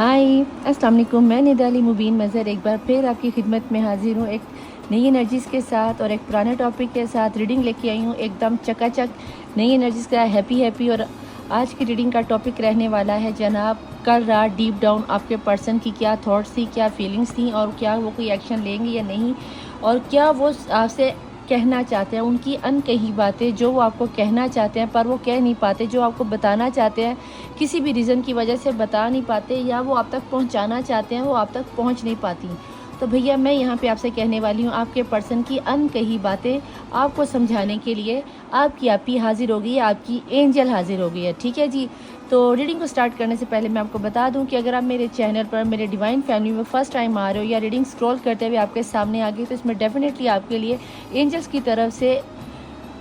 हाय अस्सलाम वालेकुम। मैं निदाली मुबीन मज़हर एक बार फिर आपकी खिदमत में हाजिर हूँ एक नई एनर्जीज़ के साथ और एक पुराने टॉपिक के साथ रीडिंग लेके आई हूँ एकदम चकाचक नई एनर्जीज़ का हैप्पी। और आज की रीडिंग का टॉपिक रहने वाला है जनाब, कल रात डीप डाउन आपके पर्सन की क्या थॉट्स थी, क्या फीलिंग्स थी और क्या वो कोई एक्शन लेंगे या नहीं, और क्या वो आपसे कहना चाहते हैं, उनकी अनकही बातें जो वो आपको कहना चाहते हैं पर वो कह नहीं पाते, जो आपको बताना चाहते हैं किसी भी रीज़न की वजह से बता नहीं पाते, या वो आप तक पहुंचाना चाहते हैं वो आप तक पहुंच नहीं पाती। तो भैया मैं यहाँ पे आपसे कहने वाली हूँ, आपके पर्सन की अनकही बातें आपको समझाने के लिए आपकी आपी हाजिर हो गई है, आपकी एंजल हाजिर हो गई है। ठीक है जी। तो रीडिंग को स्टार्ट करने से पहले मैं आपको बता दूं कि अगर आप मेरे चैनल पर मेरे डिवाइन फैमिली में फ़र्स्ट टाइम आ रहे हो या रीडिंग स्क्रॉल करते हुए आपके सामने आ गई, तो इसमें डेफिनेटली आपके लिए एंजल्स की तरफ से,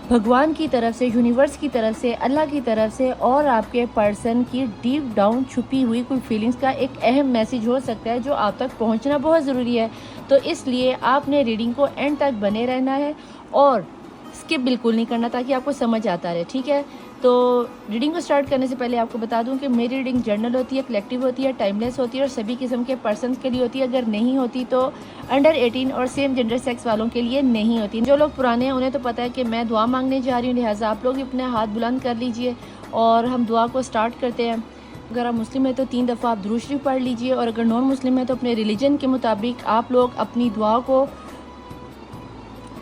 भगवान की तरफ से, यूनिवर्स की तरफ से, अल्लाह की तरफ से और आपके पर्सन की डीप डाउन छुपी हुई कोई फीलिंग्स का एक अहम मैसेज हो सकता है जो आप तक पहुंचना बहुत ज़रूरी है। तो इसलिए आपने रीडिंग को एंड तक बने रहना है और स्किप बिल्कुल नहीं करना ताकि आपको समझ आता रहे। ठीक है। तो रीडिंग को स्टार्ट करने से पहले आपको बता दूं कि मेरी रीडिंग जर्नल होती है, कलेक्टिव होती है, टाइमलेस होती है और सभी किस्म के पर्सन्स के लिए होती है। अगर नहीं होती तो अंडर 18 और सेम जेंडर सेक्स वालों के लिए नहीं होती। जो लोग पुराने हैं उन्हें तो पता है कि मैं दुआ मांगने जा रही हूँ, लिहाजा आप लोग भी अपने हाथ बुलंद कर लीजिए और हम दुआ को स्टार्ट करते हैं। अगर आप मुस्लिम है तो 3 दफ़ा आप दुरूद शरीफ पढ़ लीजिए और अगर नॉन मुस्लिम है तो अपने रिलीजन के मुताबिक आप लोग अपनी दुआ को,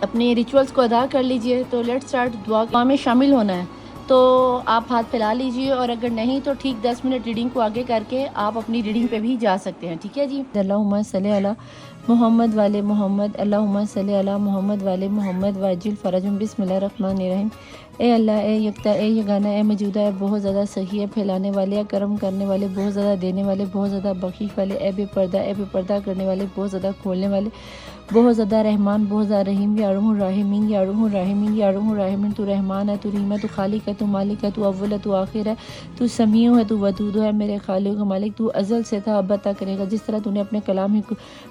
अपने रिचुअल्स को अदा कर लीजिए। तो लेट्स स्टार्ट। दुआ में शामिल होना है तो आप हाथ फैला लीजिए और अगर नहीं तो ठीक 10 मिनट रीडिंग को आगे करके आप अपनी रीडिंग पे भी जा सकते हैं। ठीक है जी। अल्लाहुम्मा सल्ली अला मोहम्मद वाले मोहम्मद, अल्लाहुम्मा सल्ली अला मोहम्मद वाले मोहम्मद वाजिल फ़रजुम बिस्मिल्लाहिर्रहमानिर्रहीम। ए अल्लाह, ए यकता, ए यगाना, ए मौजूदा, ए बहुत ज़्यादा सही है, फैलाने वाले, या करम करने वाले, बहुत ज़्यादा देने वाले, बहुत ज़्यादा बख्शिश वाले, ए बेपर्दा करने वाले, बहुत ज़्यादा खोलने वाले, बहुत ज़्यादा रहमान, बहुत ज़्यादा रहीम, या अरहम राहिमीन, या अरहम राहिमीन, या अरहम राहिमीन। तू रहमान है, तू रहीम है, तू खालिक है, तू मालिक है, तू अव्वल है, तू आखिर है, तू समीउ है, तू वदूद है, मेरे खालिक मालिक। तू अज़ल से था, अब तक करेगा। जिस तरह तूने अपने कलाम ही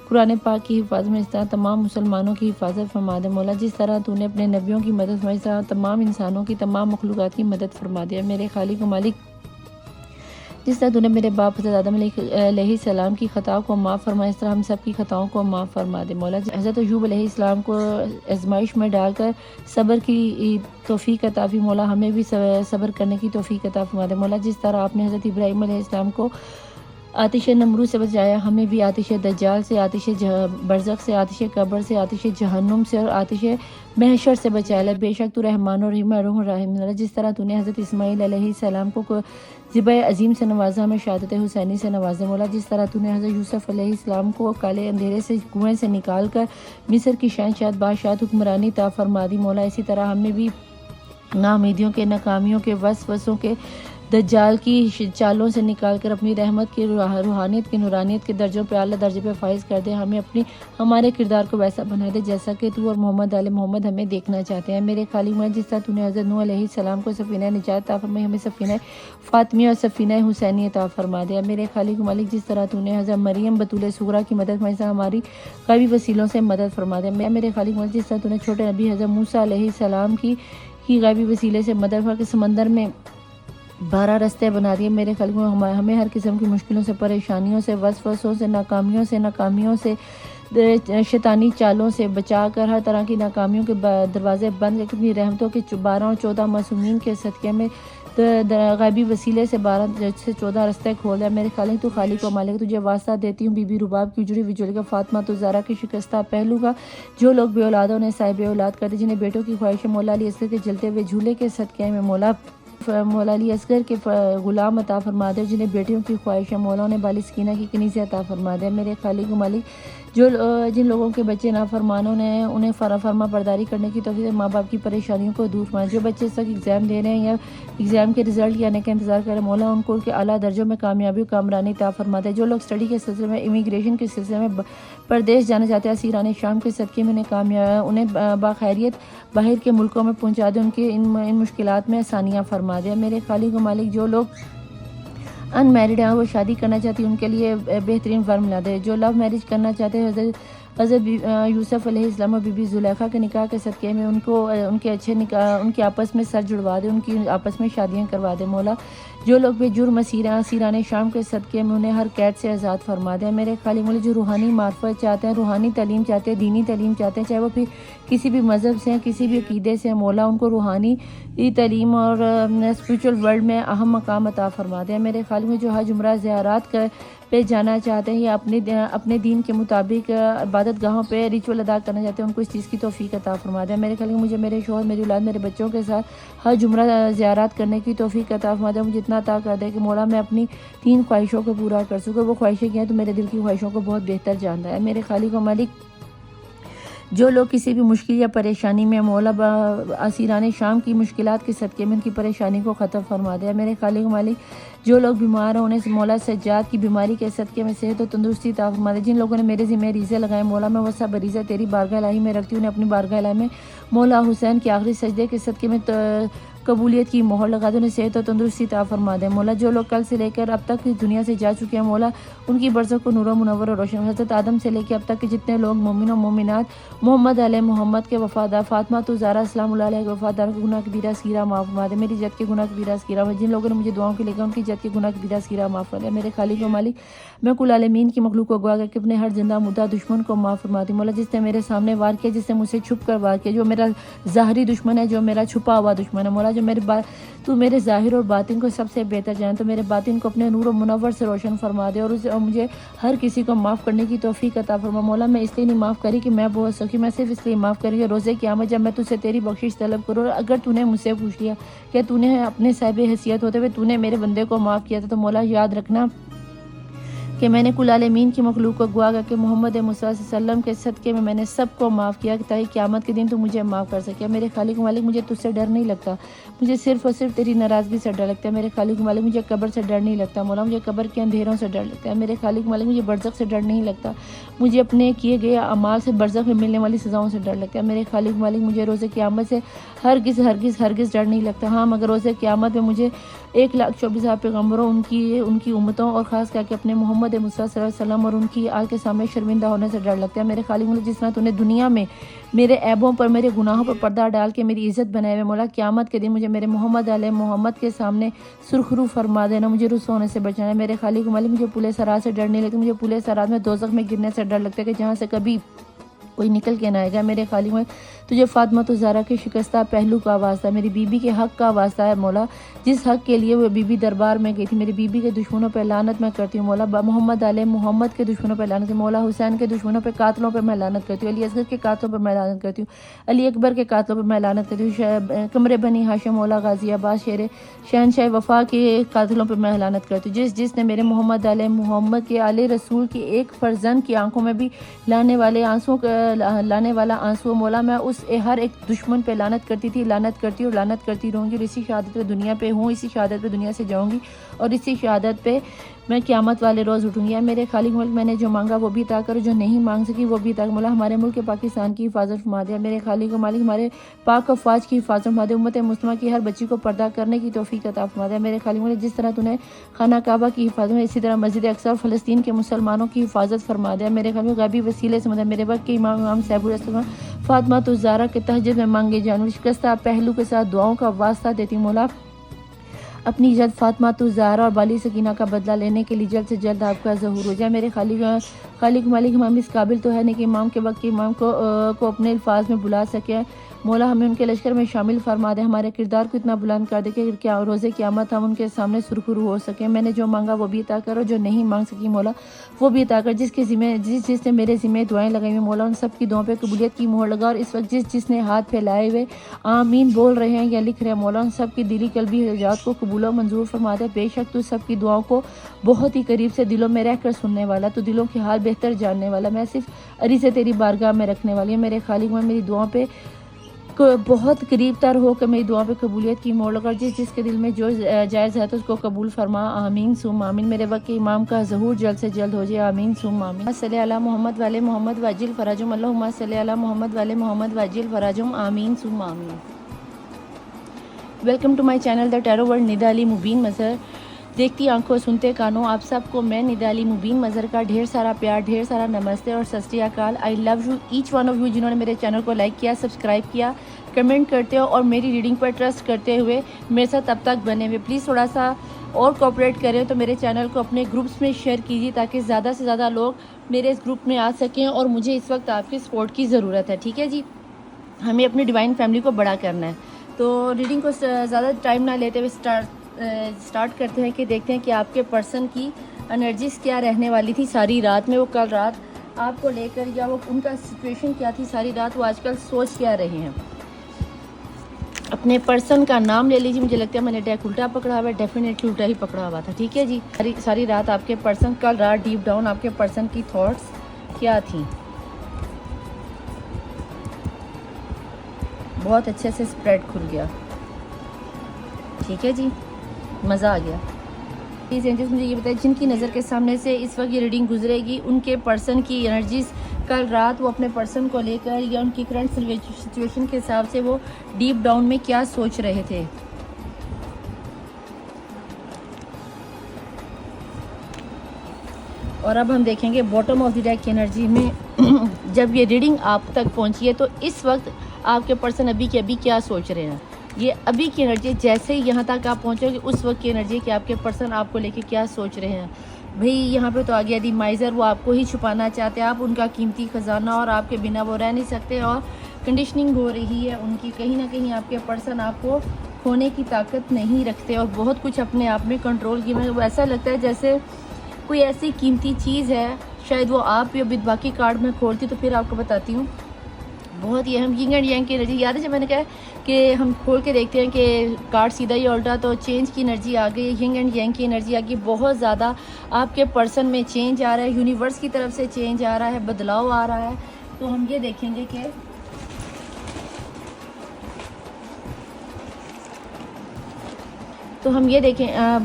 कुरान पाक की हिफाजत में, इस तरह तमाम मुसलमानों की हिफाजत फरमा दे मौला। जिस तरह तूने अपने नबियों की मदद फरमाई, इस तरह तमाम इंसानों की, तमाम मखलूक़ात की मदद फरमा दिया मेरे खालिक मालिक। जिस तरह तूने मेरे बाप हज़रत आदम अलैहिस्सलाम की ख़ताओं को माफ़ फरमाया, इस तरह हम सब की ख़ताओं को माफ़ फरमा दे मौला। हज़रत अय्यूब अलैहिस्सलाम को आज़माइश में डालकर सब्र की तौफ़ीक़ अता फरमा मौला, हमें भी सब्र करने की तौफ़ीक़ अता फरमा दे मौला। जिस तरह आपने हज़रत इब्राहीम अलैहिस्सलाम को आतिश नमरूद से बचाया, हमें भी आतिश दज्जाल से, आतिश बरज़ख से, आतिश कब्र से, आतिश जहन्नुम से और आतिश महशर से बचाया। बेशक तू रहमान और रहीम। जिस तरह तूने हज़रत इस्माईल अलैहिस्सलाम को ज़िबा अज़ीम से नवाजा, हमें शहादत हुसैनी से नवाजा मौला। जिस तरह तूने हज़रत यूसुफ़ अलैहिस्सलाम को काले अंधेरे से, कुएँ से निकाल कर मिस्र की शहंशाह बादशाह हुक्मरानी ता फरमा दी मौला, इसी तरह हमें भी नाउमीदियों के, नाकामियों के, वसवसों के, दज्जाल की चालों से निकाल कर अपनी रहमत की, रूहानियत की, नूरानियत के दर्जों पे, आला दर्जे पे फाइज कर दे। हमें हमारे किरदार को वैसा बना दे जैसा कि तू और मोहम्मद आले मोहम्मद हमें देखना चाहते हैं मेरे खालिक मालिक। जिस तरह तूने हज़रत नूह अलैहिस्सलाम को सफ़ीना निजात अता फरमाई, हमें सफ़ीना फ़ातिमा और सफ़ीना हुसैनी अता फरमा दिया मेरे खालिक मालिक। जिस तरह तूने हज़रत मरियम बतूल सुगरा की मदद फरमाई, हमारी कई वसीलों से मदद फरमा दिया मेरे खालिक मालिक। जिस तरह तूने छोटे नबी हज़रत मूसा अलैहिस्सलाम की गैबी वसीले से मदद करके समंदर में 12 रास्ते बना दिए मेरे खालिक। हमें हर किस्म की मुश्किलों से, परेशानियों से, वसवसों से, नाकामियों से, शैतानी चालों से बचा कर हर तरह की नाकामियों के दरवाजे बंद करके अपनी रहमतों के 12 और 14 मासूमीन के सदक़े में गैबी वसीले से 12 से 14 रास्ते खोल दिया मेरे खालिक। तो खालिक व मालिक, तुझे वास्ता देती हूँ बीबी रुबाब की उजड़ी विजुली का, फातिमा तो ज़ारा की शिकस्ता पहलू का, जो लोग बे औलाद उन्हें साहिब औलाद करते, जिन्हें बेटों की ख्वाहिश, मौला अली असगर के जलते हुए झूले के सदक़े में मौला अली असगर के गुलाम अता फरमा दे, जिन्हें बेटियों की ख्वाहिश है मौला उन्हें बाली सकीना की कनीज़ अता फरमा दे मेरे खालिक मालिक। जिन लोगों के बच्चे नाफरमानों ने उन्हें फरमा बरदारी करने की तौफीक, माँ बाप की परेशानियों को दूर फरमा। जो बच्चे इस वक्त एग्ज़ाम दे रहे हैं या एग्ज़ाम के रिज़ल्ट आने का इंतज़ार कर रहे हैं मौला, उनको उनके आला दर्जों में कामयाबी कामरानी अता फरमा दे। जो लोग स्टडी के सिलसिले में, इमिग्रेशन के सिलसिले में परदेश जाना चाहते हैं, असीरान शाम के सदक़े में उन्हें बाखैरियत बाहर के मुल्कों में पहुँचा दे, उनके इन मुश्किलात में आसानियाँ फरमा दे मेरे खालिक मालिक। जो लोग अनमैरिड हैं, वो शादी करना चाहती हैं, उनके लिए बेहतरीन वर मिला दे। जो लव मैरिज करना चाहते हैं, हज़रत यूसुफ़ अलैहिस्सलाम और बीबी ज़ुलेखा के निकाह के सदक़े में उनके अच्छे निकाह, उनके आपस में सर जुड़वा दे, उनकी आपस में शादियाँ करवा दे मौला। जो लोग बेजुर्म सीरान शाम के सदक़े में उन्हें हर कैद से आज़ाद फरमा दे। मेरे खालिक मौला जो रूहानी मार्फत चाहते हैं, रूहानी तालीम चाहते हैं, दीनी तालीम चाहते हैं, चाहे वो फिर किसी भी मज़हब से हैं, किसी भी अक़ीदे से हैं, मौला उनको रूहानी तालीम और स्पिरिचुअल वर्ल्ड में अहम मकाम अता फरमा दे। मेरे खालिक में जो हज उम्रा ज़ियारत पे जाना चाहते हैं या अपने दीन के मुताबिक इबादत गाहों पे रिचुअल अदा करना चाहते हैं, उनको इस चीज़ की तौफीक अता फरमा दे। मेरे खालिक मुझे मेरे शौहर, मेरी औलाद, मेरे बच्चों के साथ हज उम्रा ज़ियारत करने की तौफीक अता फरमा दे। मुझे इतना अता कर दे कि मौला मैं अपनी 3 ख्वाहिशों को पूरा कर सकूँ। वो ख्वाहिशें क्या हैं तो मेरे दिल की ख्वाहिशों को बहुत बेहतर जानता है। मेरे खालिक व मालिक जो लोग किसी भी मुश्किल या परेशानी में मौला असीरान शाम की मुश्किलात के सदक़े में उनकी परेशानी को ख़त्म फरमा दे। मेरे खालिक मालिक जो लोग बीमार हैं उन्हें मौला सज्जाद की बीमारी के सदक़े में सेहत और तंदुरुस्ती अता फरमा दे। जिन लोगों ने मेरे ज़िम्मे रीज़े लगाए मौला मैं वो सब रीज़े तेरी बारगाह इलाही में रखती हूँ। उन्हें अपनी बारगाह इलाही में मौला हुसैन के आखिरी सजदे के सदक़े में कबूलियत की मोहर लगा दे, उन्हें सेहत और तंदुरुस्ती अता फरमा दे। मौला जो लोग कल से लेकर अब तक दुनिया से जा चुके हैं मौला उनकी बरज़ख को नूर मुनव्वर और रोशन। हज़रत आदम से लेकर अब तक के जितने लोग मोमिन और मोमिनात मोहम्मद अलैहि मोहम्मद के वफ़ादार, फ़ातिमा तो ज़हरा सलामुल्लाह अलैहा के वफ़ादार के गुनाह कबीरा सगीरा माफ़ फरमा दे। मेरी जद के गुनाह कबीरा सगीरा, जिन लोगों ने मुझे दुआओं के लेकर उनकी जद के गुनाह कबीरा सगीरा माफ़ फरमा दे। मेरे खालिक व मालिक मैं कुल आलमीन की मखलूक को अगवा करके अपने हर जिंदा मुद्दा दुश्मन को माफ़ फरमा दी। मौला जिसने मेरे सामने वार किया, जिसने मुझसे छुप कर वार किया, जो मेरा ज़ाहरी दुश्मन है, जो मेरा छुपा हुआ दुश्मन है, मौला जो तू मेरे ज़ाहिर और बातिन को सबसे बेहतर जान, तो मेरे बातिन को अपने नूर और मुनव्वर से रोशन फरमा दे और मुझे हर किसी को माफ़ करने की तौफीक अता फरमा। मौला मैं इसलिए नहीं माफ़ करी कि मैं बहुत सखी, मैं सिर्फ इसलिए माफ़ करी कि रोज़े क़यामत जब मैं तुझसे तेरी बख्शिश तलब करूँ और अगर तूने मुझसे पूछ लिया कि तूने अपने साहिब हैसियत होते हुए तूने मेरे बंदे को माफ़ किया था, तो मौला याद रखना कि मैंने कुल आलमीन की मखलूक को अगवा करके मोहम्मद मुस्तफ़ा सल्लम के सदक़े में मैंने सबको माफ़ किया ताकि क़यामत के दिन तू मुझे माफ़ कर सके। मेरे खालिक मालिक मुझे तुझसे डर नहीं लगता, मुझे सिर्फ़ और सिर्फ तेरी नाराज़गी से डर लगता है। मेरे खालिक मालिक मुझे कब्र से डर नहीं लगता मौला, मुझे कब्र के अंधेरों से डर लगता है। मेरे खालिक मालिक मुझे बरज़ख से डर नहीं लगता, मुझे अपने किए गए अमाल से बरज़ख में मिलने वाली सज़ाओं से डर लगता है। मेरे खालिक मालिक मुझे रोज़े क़यामत से हरगिज़ हरगिज़ हरगिज़ डर नहीं लगता। हाँ, मगर रोज़े क़यामत में मुझे 1,24,000 पैगम्बरों उनकी उम्मतों और ख़ास करके अपने मोहम्मद मुस्तफ़ा सल्लल्लाहु अलैहि वसल्लम और उनकी आल के सामने शर्मिंदा होने से डर लगता है। मेरे खालिक मुझे जिस तरह तूने दुनिया में मेरे ऐबों पर, मेरे गुनाहों पर पर्दा डाल के मेरी इज़्ज़त बनाए हुए मौला क़यामत के दिन मुझे मेरे मोहम्मद अलैहि मोहम्मद के सामने सुरखरू फरमा देना, मुझे रुस्वा होने से बचाना। मेरे खालिक मालिक मुझे पुले सरात से डर नहीं लगता, मुझे पुले सरात में दोज़ख में गिरने से डर लगता है कि जहाँ से कभी कोई निकल के ना आएगा। मेरे खालिक में तुझे फ़ातिमा तो ज़हरा के शिकस्ता पहलू का वास्ता, मेरी बीबी के हक़ का वास्ता है मौला, जिस हक़ के लिए वो बीबी दरबार में गई थी। मेरी बीबी के दुश्मनों पर लानत मैं करती हूँ मौला, मोहम्मद अलैहि मोहम्मद के दुश्मनों पर लानत, मौला हुसैन के दुश्मनों पर कातलों पर मैं लानत करती हूँ, अली असगर के कातलों पर मैं लानत करती हूँ, अली अकबर के कातलों पर मैं लानत करती हूँ, कमरे बनी हाशिम मौला गाज़ियाबाद शेर शहनशाह वफ़ा के कातलों पर मैं लानत करती हूँ। जिसने मेरे मोहम्मद अलैहि मोहम्मद के आले रसूल की एक फ़र्जंद की आंखों में भी लाने वाला आंसू मौला, मैं उस हर एक दुश्मन पे लानत करती थी, लानत करती और लानत करती रहूँगी और इसी शहादत पे दुनिया पे हूँ, इसी शहादत पे दुनिया से जाऊँगी और इसी शहादत पे मैं क़यामत वाले रोज़ उठूँगी। या मेरे खालिक मुल्क मैंने जो मांगा वो भी अता करो, जो नहीं मांग सकी वो भी अता कर। मौला हमारे मुल्क पाकिस्तान की हिफाजत फरमा दे। मेरे खालिक मालिक हमारे पाक अफ़वाज की हिफाजत फरमा दे, उम्मत मुस्लिमा की हर बच्ची को पर्दा करने की तौफीक अता फरमा दे। मेरे खालिक मालिक जिस तरह तूने खाना काबा की हिफाजत में, इसी तरह मस्जिद अक्सा और फ़लस्तीन के मुसलमानों की हिफाजत फरमा दे। मेरे खालिक गैबी वसीले से मदद मेरे वक्त के इमाम साहिबुल फ़ातिमा तो ज़हरा के तहज्जुद में मांगे जानवर शिकस्ता पहलू के साथ दुआओं का वास्ता देती मौला, अपनी जद फ़ातिमा तो ज़हरा और बाली सकीना का बदला लेने के लिए जल्द से जल्द आपका ज़हूर हो जाए। मेरे खालिक मालिक हम इस काबिल तो है नहीं कि इमाम के वक्त के इमाम को अपने अल्फाज में बुला सके मौला, हमें उनके लश्कर में शामिल फरमा दे, हमारे किरदार को इतना बुलंद कर दे कि क्या रोज़े क़यामत हम उनके सामने सुरखरू हो सके। मैंने जो मांगा वो भी अता करो, जो नहीं मांग सकी मौला वो भी अता कर। जिसने मेरे ज़िम्मे दुआएं लगाई हुई मौला उन सब की दुआओं पे कबूलियत की मोहर लगा और इस वक्त जिसने हाथ फैलाए हुए आमीन बोल रहे हैं या लिख रहे हैं मौला उन सब की दिली कल्बी हजात को कबूल और मंजूर फरमा दे। बेशक तू सब की दुआओं को बहुत ही करीब से दिलों में रहकर सुनने वाला, तो दिलों के हाल बेहतर जानने वाला, मैं सिर्फ अरी से तेरी बारगाह में रखने वाली हूँ। मेरे खालिक में मेरी दुआओं पे बहुत करीब तर हो कर मेरी दुआ पे कबूलियत की मोड़ लगा, जिसके दिल में जो जायज़ है तो उसको कबूल फरमा, आमीन सुम आमीन। मेरे वक्त के इमाम का ज़हूर जल्द से जल्द हो जाए, आमीन सुम आमीन। सल्ली अला मोहम्मद वाले मोहम्मद वाजिल फराजुम, अल्लाहुम्मा सल्ली अला मोहम्मद वाले मोहम्मद वाजिल फराजुम, आमीन सुम आमीन। Welcome to my channel the tarot world Nida Ali Mubeen Mazhar. देखती आंखों सुनते कानों आप सबको मैं निदा अली मुबीन मज़हर का ढेर सारा प्यार, ढेर सारा नमस्ते और सत श्री अकाल। I love you each one of you जिन्होंने मेरे चैनल को लाइक किया, सब्सक्राइब किया, कमेंट करते हो और मेरी रीडिंग पर ट्रस्ट करते हुए मेरे साथ अब तक बने हुए। प्लीज़ थोड़ा सा और कोऑपरेट करें, तो मेरे चैनल को अपने ग्रुप्स में शेयर कीजिए ताकि ज़्यादा से ज़्यादा लोग मेरे इस ग्रुप में आ सकें। और मुझे इस वक्त आपकी सपोर्ट की ज़रूरत है, ठीक है जी। हमें अपनी डिवाइन फैमिली को बड़ा करना है। तो रीडिंग को ज़्यादा टाइम ना लेते हुए स्टार्ट करते हैं कि देखते हैं कि आपके पर्सन की एनर्जीज क्या रहने वाली थी सारी रात में। वो कल रात आपको लेकर, या वो उनका सिचुएशन क्या थी सारी रात, वो आजकल सोच क्या रहे हैं। अपने पर्सन का नाम ले लीजिए। मुझे लगता है मैंने डेक उल्टा पकड़ा हुआ है, डेफिनेटली उल्टा ही पकड़ा हुआ था, ठीक है जी। सारी रात आपके पर्सन, कल रात डीप डाउन आपके पर्सन की थॉट्स क्या थी। बहुत अच्छे से स्प्रेड खुल गया, ठीक है जी, मज़ा आ गया। प्लीज़ एंजल्स मुझे ये बताइए, जिनकी नज़र के सामने से इस वक्त ये रीडिंग गुजरेगी, उनके पर्सन की एनर्जीज कल रात वो अपने पर्सन को लेकर या उनकी करंट सिचुएशन के हिसाब से वो डीप डाउन में क्या सोच रहे थे। और अब हम देखेंगे बॉटम ऑफ द डेक की एनर्जी में जब ये रीडिंग आप तक पहुंची है तो इस वक्त आपके पर्सन अभी के अभी क्या सोच रहे हैं। ये अभी की एनर्जी, जैसे ही यहाँ तक आप पहुँचोगे उस वक्त की एनर्जी कि आपके पर्सन आपको लेके क्या सोच रहे हैं। भाई यहाँ पे तो आ गया दी माइजर, वो आपको ही छुपाना चाहते हैं, आप उनका कीमती ख़जाना, और आपके बिना वो रह नहीं सकते। और कंडीशनिंग हो रही है उनकी, कहीं ना कहीं आपके पर्सन आपको खोने की ताकत नहीं रखते और बहुत कुछ अपने आप में कंट्रोल की। वो ऐसा लगता है जैसे कोई ऐसी कीमती चीज़ है, शायद वो आप या बाकी कार्ड में खोलती तो फिर आपको बताती हूँ। बहुत ही अहम यिंग एंड यांग की एनर्जी। याद है जब मैंने कहा कि हम खोल के देखते हैं कि कार्ड सीधा ही उल्टा, तो चेंज की एनर्जी आ गई, यिंग एंड यांग की एनर्जी आ गई। बहुत ज़्यादा आपके पर्सन में चेंज आ रहा है, यूनिवर्स की तरफ से चेंज आ रहा है, बदलाव आ रहा है। तो हम ये देखेंगे कि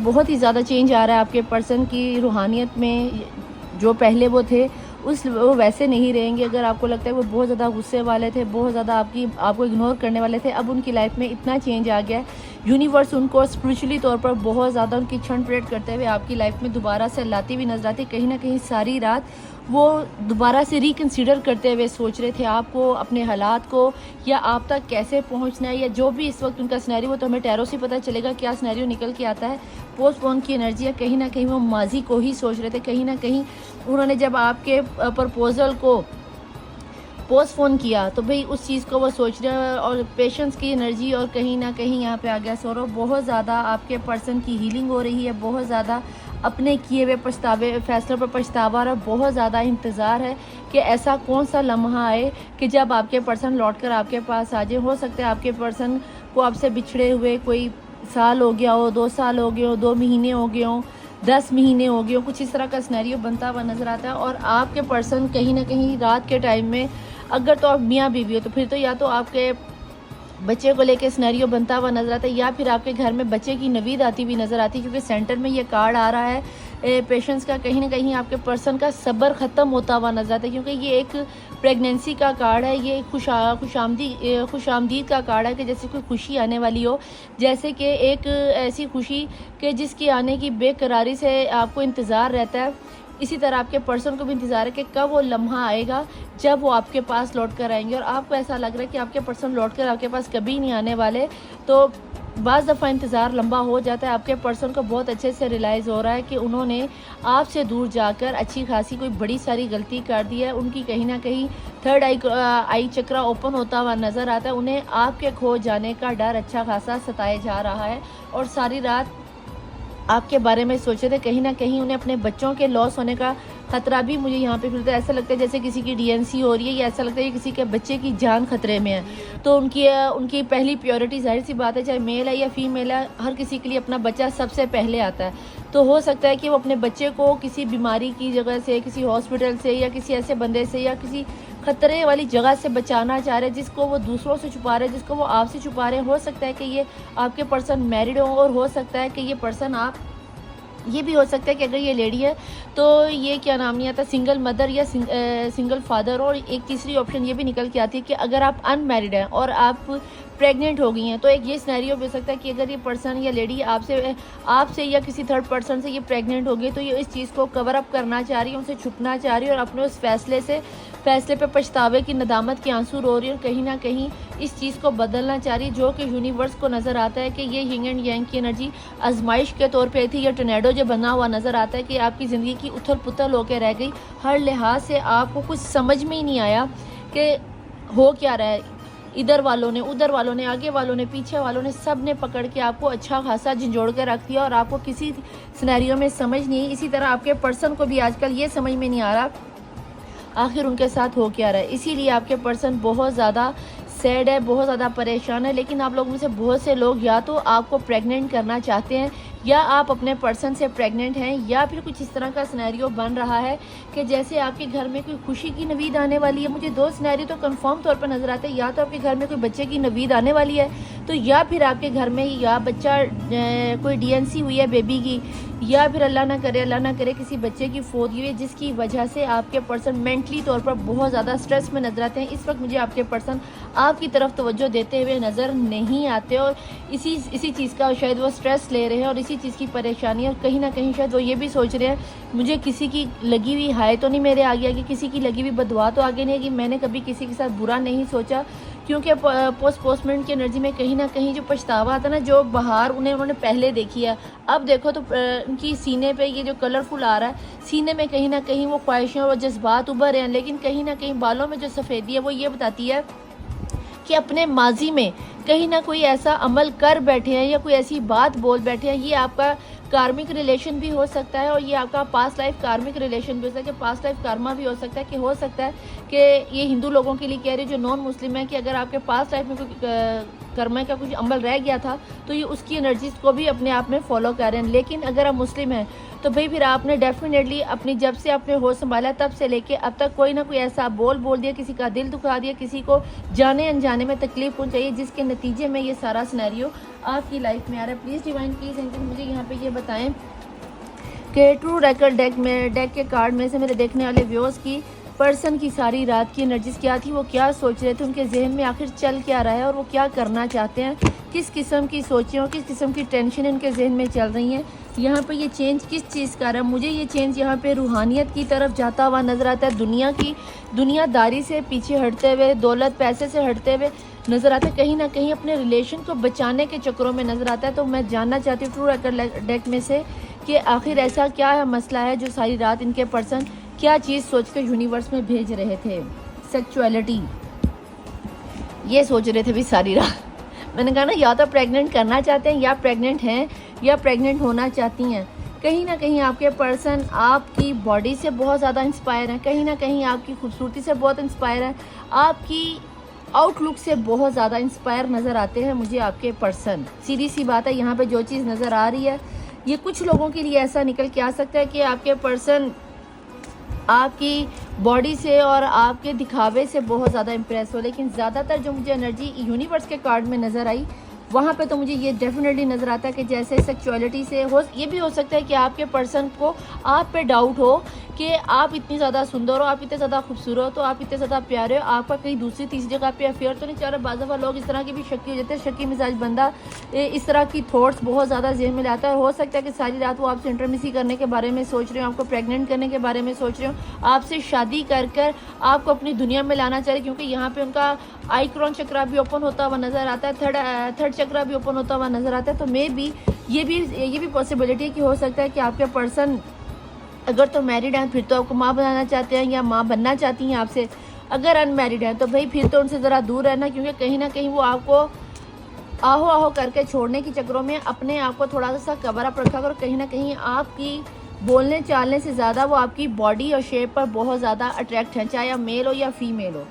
बहुत ही ज़्यादा चेंज आ रहा है आपके पर्सन की रूहानियत में। जो पहले वो थे वो वैसे नहीं रहेंगे। अगर आपको लगता है वो बहुत ज़्यादा गुस्से वाले थे, बहुत ज़्यादा आपको इग्नोर करने वाले थे, अब उनकी लाइफ में इतना चेंज आ गया है। यूनिवर्स उनको स्पिरिचुअली तौर पर बहुत ज़्यादा उनकी क्षण परेड करते हुए आपकी लाइफ में दोबारा से लाती हुई नजर आती। कहीं ना कहीं सारी रात वो दोबारा से रिकन्सिडर करते हुए सोच रहे थे आपको, अपने हालात को, या आप तक कैसे पहुंचना है, या जो भी इस वक्त उनका सिनेरियो, वो तो हमें टैरो से पता चलेगा क्या सिनेरियो निकल के आता है। पोस्टपोन की एनर्जी है, कहीं ना कहीं वो माजी को ही सोच रहे थे। कहीं ना कहीं उन्होंने जब आपके प्रपोजल को पोस्टपोन किया तो भाई उस चीज़ को वो सोच रहे हैं। और पेशेंस की एनर्जी, और कहीं ना कहीं यहाँ पे आ गया सौरव। बहुत ज़्यादा आपके पर्सन की हीलिंग हो रही है, बहुत ज़्यादा अपने किए हुए फैसलों पर पछतावा, और बहुत ज़्यादा इंतज़ार है कि ऐसा कौन सा लम्हा आए कि जब आपके पर्सन लौट कर आपके पास आ जाए। हो सकता है आपके पर्सन को आपसे बिछड़े हुए कोई साल हो गया हो, 2 साल हो गए हो, 2 महीने हो गए हो, 10 महीने हो गए हो, कुछ इस तरह का सिनेरियो बनता हुआ नज़र आता है। और आपके पर्सन कहीं ना कहीं रात के टाइम में, अगर तो आप मियाँ बीवी हो तो फिर तो या तो आपके बच्चे को लेके सिनेरियो बनता हुआ नजर आता है, या फिर आपके घर में बच्चे की नवीद आती हुई नज़र आती है। क्योंकि सेंटर में ये कार्ड आ रहा है पेशेंस का। कहीं ना कहीं आपके पर्सन का सब्र ख़त्म होता हुआ नजर आता है, क्योंकि ये एक प्रेगनेंसी का कार्ड है, ये खुशामदीद का कार्ड है कि जैसे कोई खुशी आने वाली हो, जैसे कि एक ऐसी खुशी कि जिसकी आने की बेकरारी से आपको इंतज़ार रहता है। इसी तरह आपके पर्सन को भी इंतज़ार है कि कब वो लम्हा आएगा जब वो आपके पास लौट कर आएंगे। और आपको ऐसा लग रहा है कि आपके पर्सन लौट कर आपके पास कभी नहीं आने वाले। तो बाज़ दफ़ा इंतज़ार लंबा हो जाता है। आपके पर्सन को बहुत अच्छे से रियलाइज़ हो रहा है कि उन्होंने आपसे दूर जाकर अच्छी खासी कोई बड़ी सारी गलती कर दी है। उनकी कहीं ना कहीं थर्ड आई चक्रा ओपन होता हुआ नज़र आता है। उन्हें आपके खो जाने का डर अच्छा खासा सताया जा रहा है, और सारी रात आपके बारे में सोचे थे। कहीं ना कहीं उन्हें अपने बच्चों के लॉस होने का खतरा भी मुझे यहाँ पे फिर ऐसा लगता है जैसे किसी की डीएनसी हो रही है, या ऐसा लगता है कि किसी के बच्चे की जान खतरे में है। तो उनकी पहली प्योरिटी, जाहिर सी बात है, चाहे मेल है या फीमेल है, हर किसी के लिए अपना बच्चा सबसे पहले आता है। तो हो सकता है कि वो अपने बच्चे को किसी बीमारी की जगह से, किसी हॉस्पिटल से, या किसी ऐसे बंदे से, या किसी खतरे वाली जगह से बचाना चाह रहे हैं, जिसको वो दूसरों से छुपा रहे हैं, जिसको वो आपसे छुपा रहे हैं। हो सकता है कि ये आपके पर्सन मैरिड हो, और हो सकता है कि ये पर्सन ये भी हो सकता है कि अगर ये लेडी है तो ये क्या नाम नहीं आता, सिंगल मदर या सिंगल फादर। और एक तीसरी ऑप्शन ये भी निकल के आती है कि अगर आप अनमैरिड हैं और आप प्रेग्नेंट हो गई हैं, तो एक ये सिनेरियो भी हो सकता है कि अगर ये पर्सन या लेडी आपसे या किसी थर्ड पर्सन से ये प्रेग्नेंट हो गई, तो ये इस चीज़ को कवर अप करना चाह रही है, उनसे छुपना चाह रही है, और अपने उस फैसले से फैसले पे पछतावे की नदामत के आंसू रो रही है और कहीं ना कहीं इस चीज़ को बदलना चाह रही है, जो कि यूनिवर्स को नज़र आता है कि ये यिंग एंड यांग की एनर्जी आजमाइश के तौर पे थी। या टोर्नेडो जो बना हुआ नज़र आता है कि आपकी ज़िंदगी की उथल पुथल होकर रह गई, हर लिहाज से आपको कुछ समझ में ही नहीं आया कि हो क्या रहा है। इधर वालों ने, उधर वालों ने, आगे वालों ने, पीछे वालों ने, सब ने पकड़ के आपको अच्छा खासा झंझोड़ के रख दिया और आपको किसी सिनेरियो में समझ नहीं। इसी तरह आपके पर्सन को भी आजकल ये समझ में नहीं आ रहा आखिर उनके साथ हो क्या रहा है। इसीलिए आपके पर्सन बहुत ज़्यादा सैड है, बहुत ज़्यादा परेशान है। लेकिन आप लोगों में से बहुत से लोग या तो आपको प्रेग्नेंट करना चाहते हैं, या आप अपने पर्सन से प्रेग्नेंट हैं, या फिर कुछ इस तरह का सिनेरियो बन रहा है कि जैसे आपके घर में कोई खुशी की नवीद आने वाली है। मुझे दो सिनेरियो तो कंफर्म तौर पर नज़र आते हैं, या तो आपके घर में कोई बच्चे की नवीद आने वाली है, तो या फिर आपके घर में या बच्चा कोई डीएनसी हुई है बेबी की, या फिर अल्लाह ना करे किसी बच्चे की फौत हुई है, जिसकी वजह से आपके पर्सन मेंटली तौर पर बहुत ज़्यादा स्ट्रेस में नजर आते हैं। इस वक्त मुझे आपके पर्सन आपकी तरफ तवज्जो देते हुए नज़र नहीं आते और इसी चीज़ का शायद वो स्ट्रेस ले रहे हैं और इसी चीज़ की परेशानी है। और कहीं ना कहीं शायद वो ये भी सोच रहे हैं मुझे किसी की लगी हुई हाय तो नहीं मेरे आगे आगे, किसी की लगी हुई बदवा तो आगे नहीं, कि मैंने कभी किसी के साथ बुरा नहीं सोचा। क्योंकि पोस्टपोस्टमेंट की एनर्जी में कहीं ना कहीं जो पछतावा आता है ना, जो बहार उन्होंने पहले देखी है, अब देखो तो उनकी सीने पे ये जो कलरफुल आ रहा है, सीने में कहीं ना कहीं वो ख्वाहिशें और जज्बात उभर रहे हैं। लेकिन कहीं ना कहीं बालों में जो सफ़ेदी है वो ये बताती है कि अपने माजी में कहीं ना कोई ऐसा अमल कर बैठे हैं या कोई ऐसी बात बोल बैठे हैं। ये आपका कार्मिक रिलेशन भी हो सकता है और ये आपका पास्ट लाइफ कार्मिक रिलेशन भी हो सकता है, पास्ट लाइफ कार्मा भी हो सकता है। कि हो सकता है कि ये हिंदू लोगों के लिए कह रही, जो नॉन मुस्लिम है, कि अगर आपके पास्ट लाइफ में कोई कर्म का कुछ अमल रह गया था तो ये उसकी एनर्जीज को भी अपने आप में फॉलो कर रहे हैं। लेकिन अगर आप मुस्लिम हैं तो भाई फिर आपने डेफिनेटली अपनी, जब से आपने होश संभाला तब से लेके अब तक कोई ना कोई ऐसा बोल दिया, किसी का दिल दुखा दिया, किसी को जाने अनजाने में तकलीफ पहुंचाई, जिसके नतीजे में ये सारा सिनेरियो आपकी लाइफ में आ रहा है। प्लीज़ डिवाइन प्लीज़ एंजल मुझे यहाँ पे ये बताएं कि ट्रू रेकर्ड डेक के कार्ड में से मेरे देखने वाले व्यूअर्स की पर्सन की सारी रात की एनर्जीज क्या थी, वो क्या सोच रहे थे, उनके जहन में आखिर चल क्या रहा है और वो क्या करना चाहते हैं, किस किस्म की सोचें और किस किस्म की टेंशन उनके जहन में चल रही हैं। यहाँ पे ये चेंज किस चीज़ का रहा है? मुझे ये चेंज यहाँ पे रूहानियत की तरफ जाता हुआ नज़र आता है, दुनियादारी से पीछे हटते हुए, दौलत पैसे से हटते हुए नज़र आता है, कहीं ना कहीं अपने रिलेशन को बचाने के चक्करों में नज़र आता है। तो मैं जानना चाहती हूँ ट्रू रेकर्ड डेक में से कि आखिर ऐसा क्या है मसला है जो सारी रात इनके पर्सन क्या चीज़ सोच कर यूनिवर्स में भेज रहे थे। सेक्सुअलिटी ये सोच रहे थे भी सारी रात। मैंने कहा ना, या तो प्रेग्नेंट करना चाहते हैं, या प्रेग्नेंट हैं, या प्रेग्नेंट होना चाहती हैं। कहीं ना कहीं आपके पर्सन आपकी बॉडी से बहुत ज़्यादा इंस्पायर हैं, कहीं ना कहीं आपकी खूबसूरती से बहुत इंस्पायर हैं, आपकी आउटलुक से बहुत ज़्यादा इंस्पायर नज़र आते हैं मुझे आपके पर्सन। सीधी सी बात है, यहाँ पे जो चीज़ नज़र आ रही है ये कुछ लोगों के लिए ऐसा निकल के आ सकता है कि आपके पर्सन आपकी बॉडी से और आपके दिखावे से बहुत ज़्यादा इम्प्रेस हो। लेकिन ज़्यादातर जो मुझे एनर्जी यूनिवर्स के कार्ड में नज़र आई, वहाँ पे तो मुझे ये डेफिनेटली नज़र आता है कि जैसे सेक्सुअलिटी से हो, ये भी हो सकता है कि आपके पर्सन को आप पे डाउट हो कि आप इतनी ज़्यादा सुंदर हो, आप इतने ज़्यादा खूबसूरत हो, तो आप इतने ज़्यादा प्यारे हो, आपका कहीं दूसरी तीसरी जगह पे अफेयर तो नहीं चल रहा। बाज़ दफ़ा लोग इस तरह के भी शक्की हो जाते हैं, शक्की मिजाज बंदा इस तरह की थॉट्स बहुत ज़्यादा जहन में लाता है। हो सकता है कि सारी रात वो आपसे इंटरमिसी करने के बारे में सोच रहे हो, आपको प्रेग्नेंट करने के बारे में सोच रहे हो, आपसे शादी कर आपको अपनी दुनिया में लाना चाह रहे, क्योंकि यहाँ पे उनका आइक्रॉन चक्रा भी ओपन होता हुआ नज़र आता है, थर्ड चक्रा भी ओपन होता हुआ नज़र आता है। तो मे बी ये भी पॉसिबिलिटी है कि हो सकता है कि आपके पर्सन अगर तो मैरिड हैं फिर तो आपको माँ बनाना चाहते हैं या माँ बनना चाहती हैं आपसे। अगर अनमैरिड हैं तो भाई फिर तो उनसे ज़रा दूर रहना, क्योंकि कहीं ना कहीं वो आपको आहो आहो करके छोड़ने के चक्करों में अपने आप को थोड़ा सा कवर अप रखा कर। कहीं ना कहीं आपकी बोलने चालने से ज़्यादा वो आपकी बॉडी और शेप पर बहुत ज़्यादा अट्रैक्ट हैं, चाहे आप मेल हो या फीमेल हो।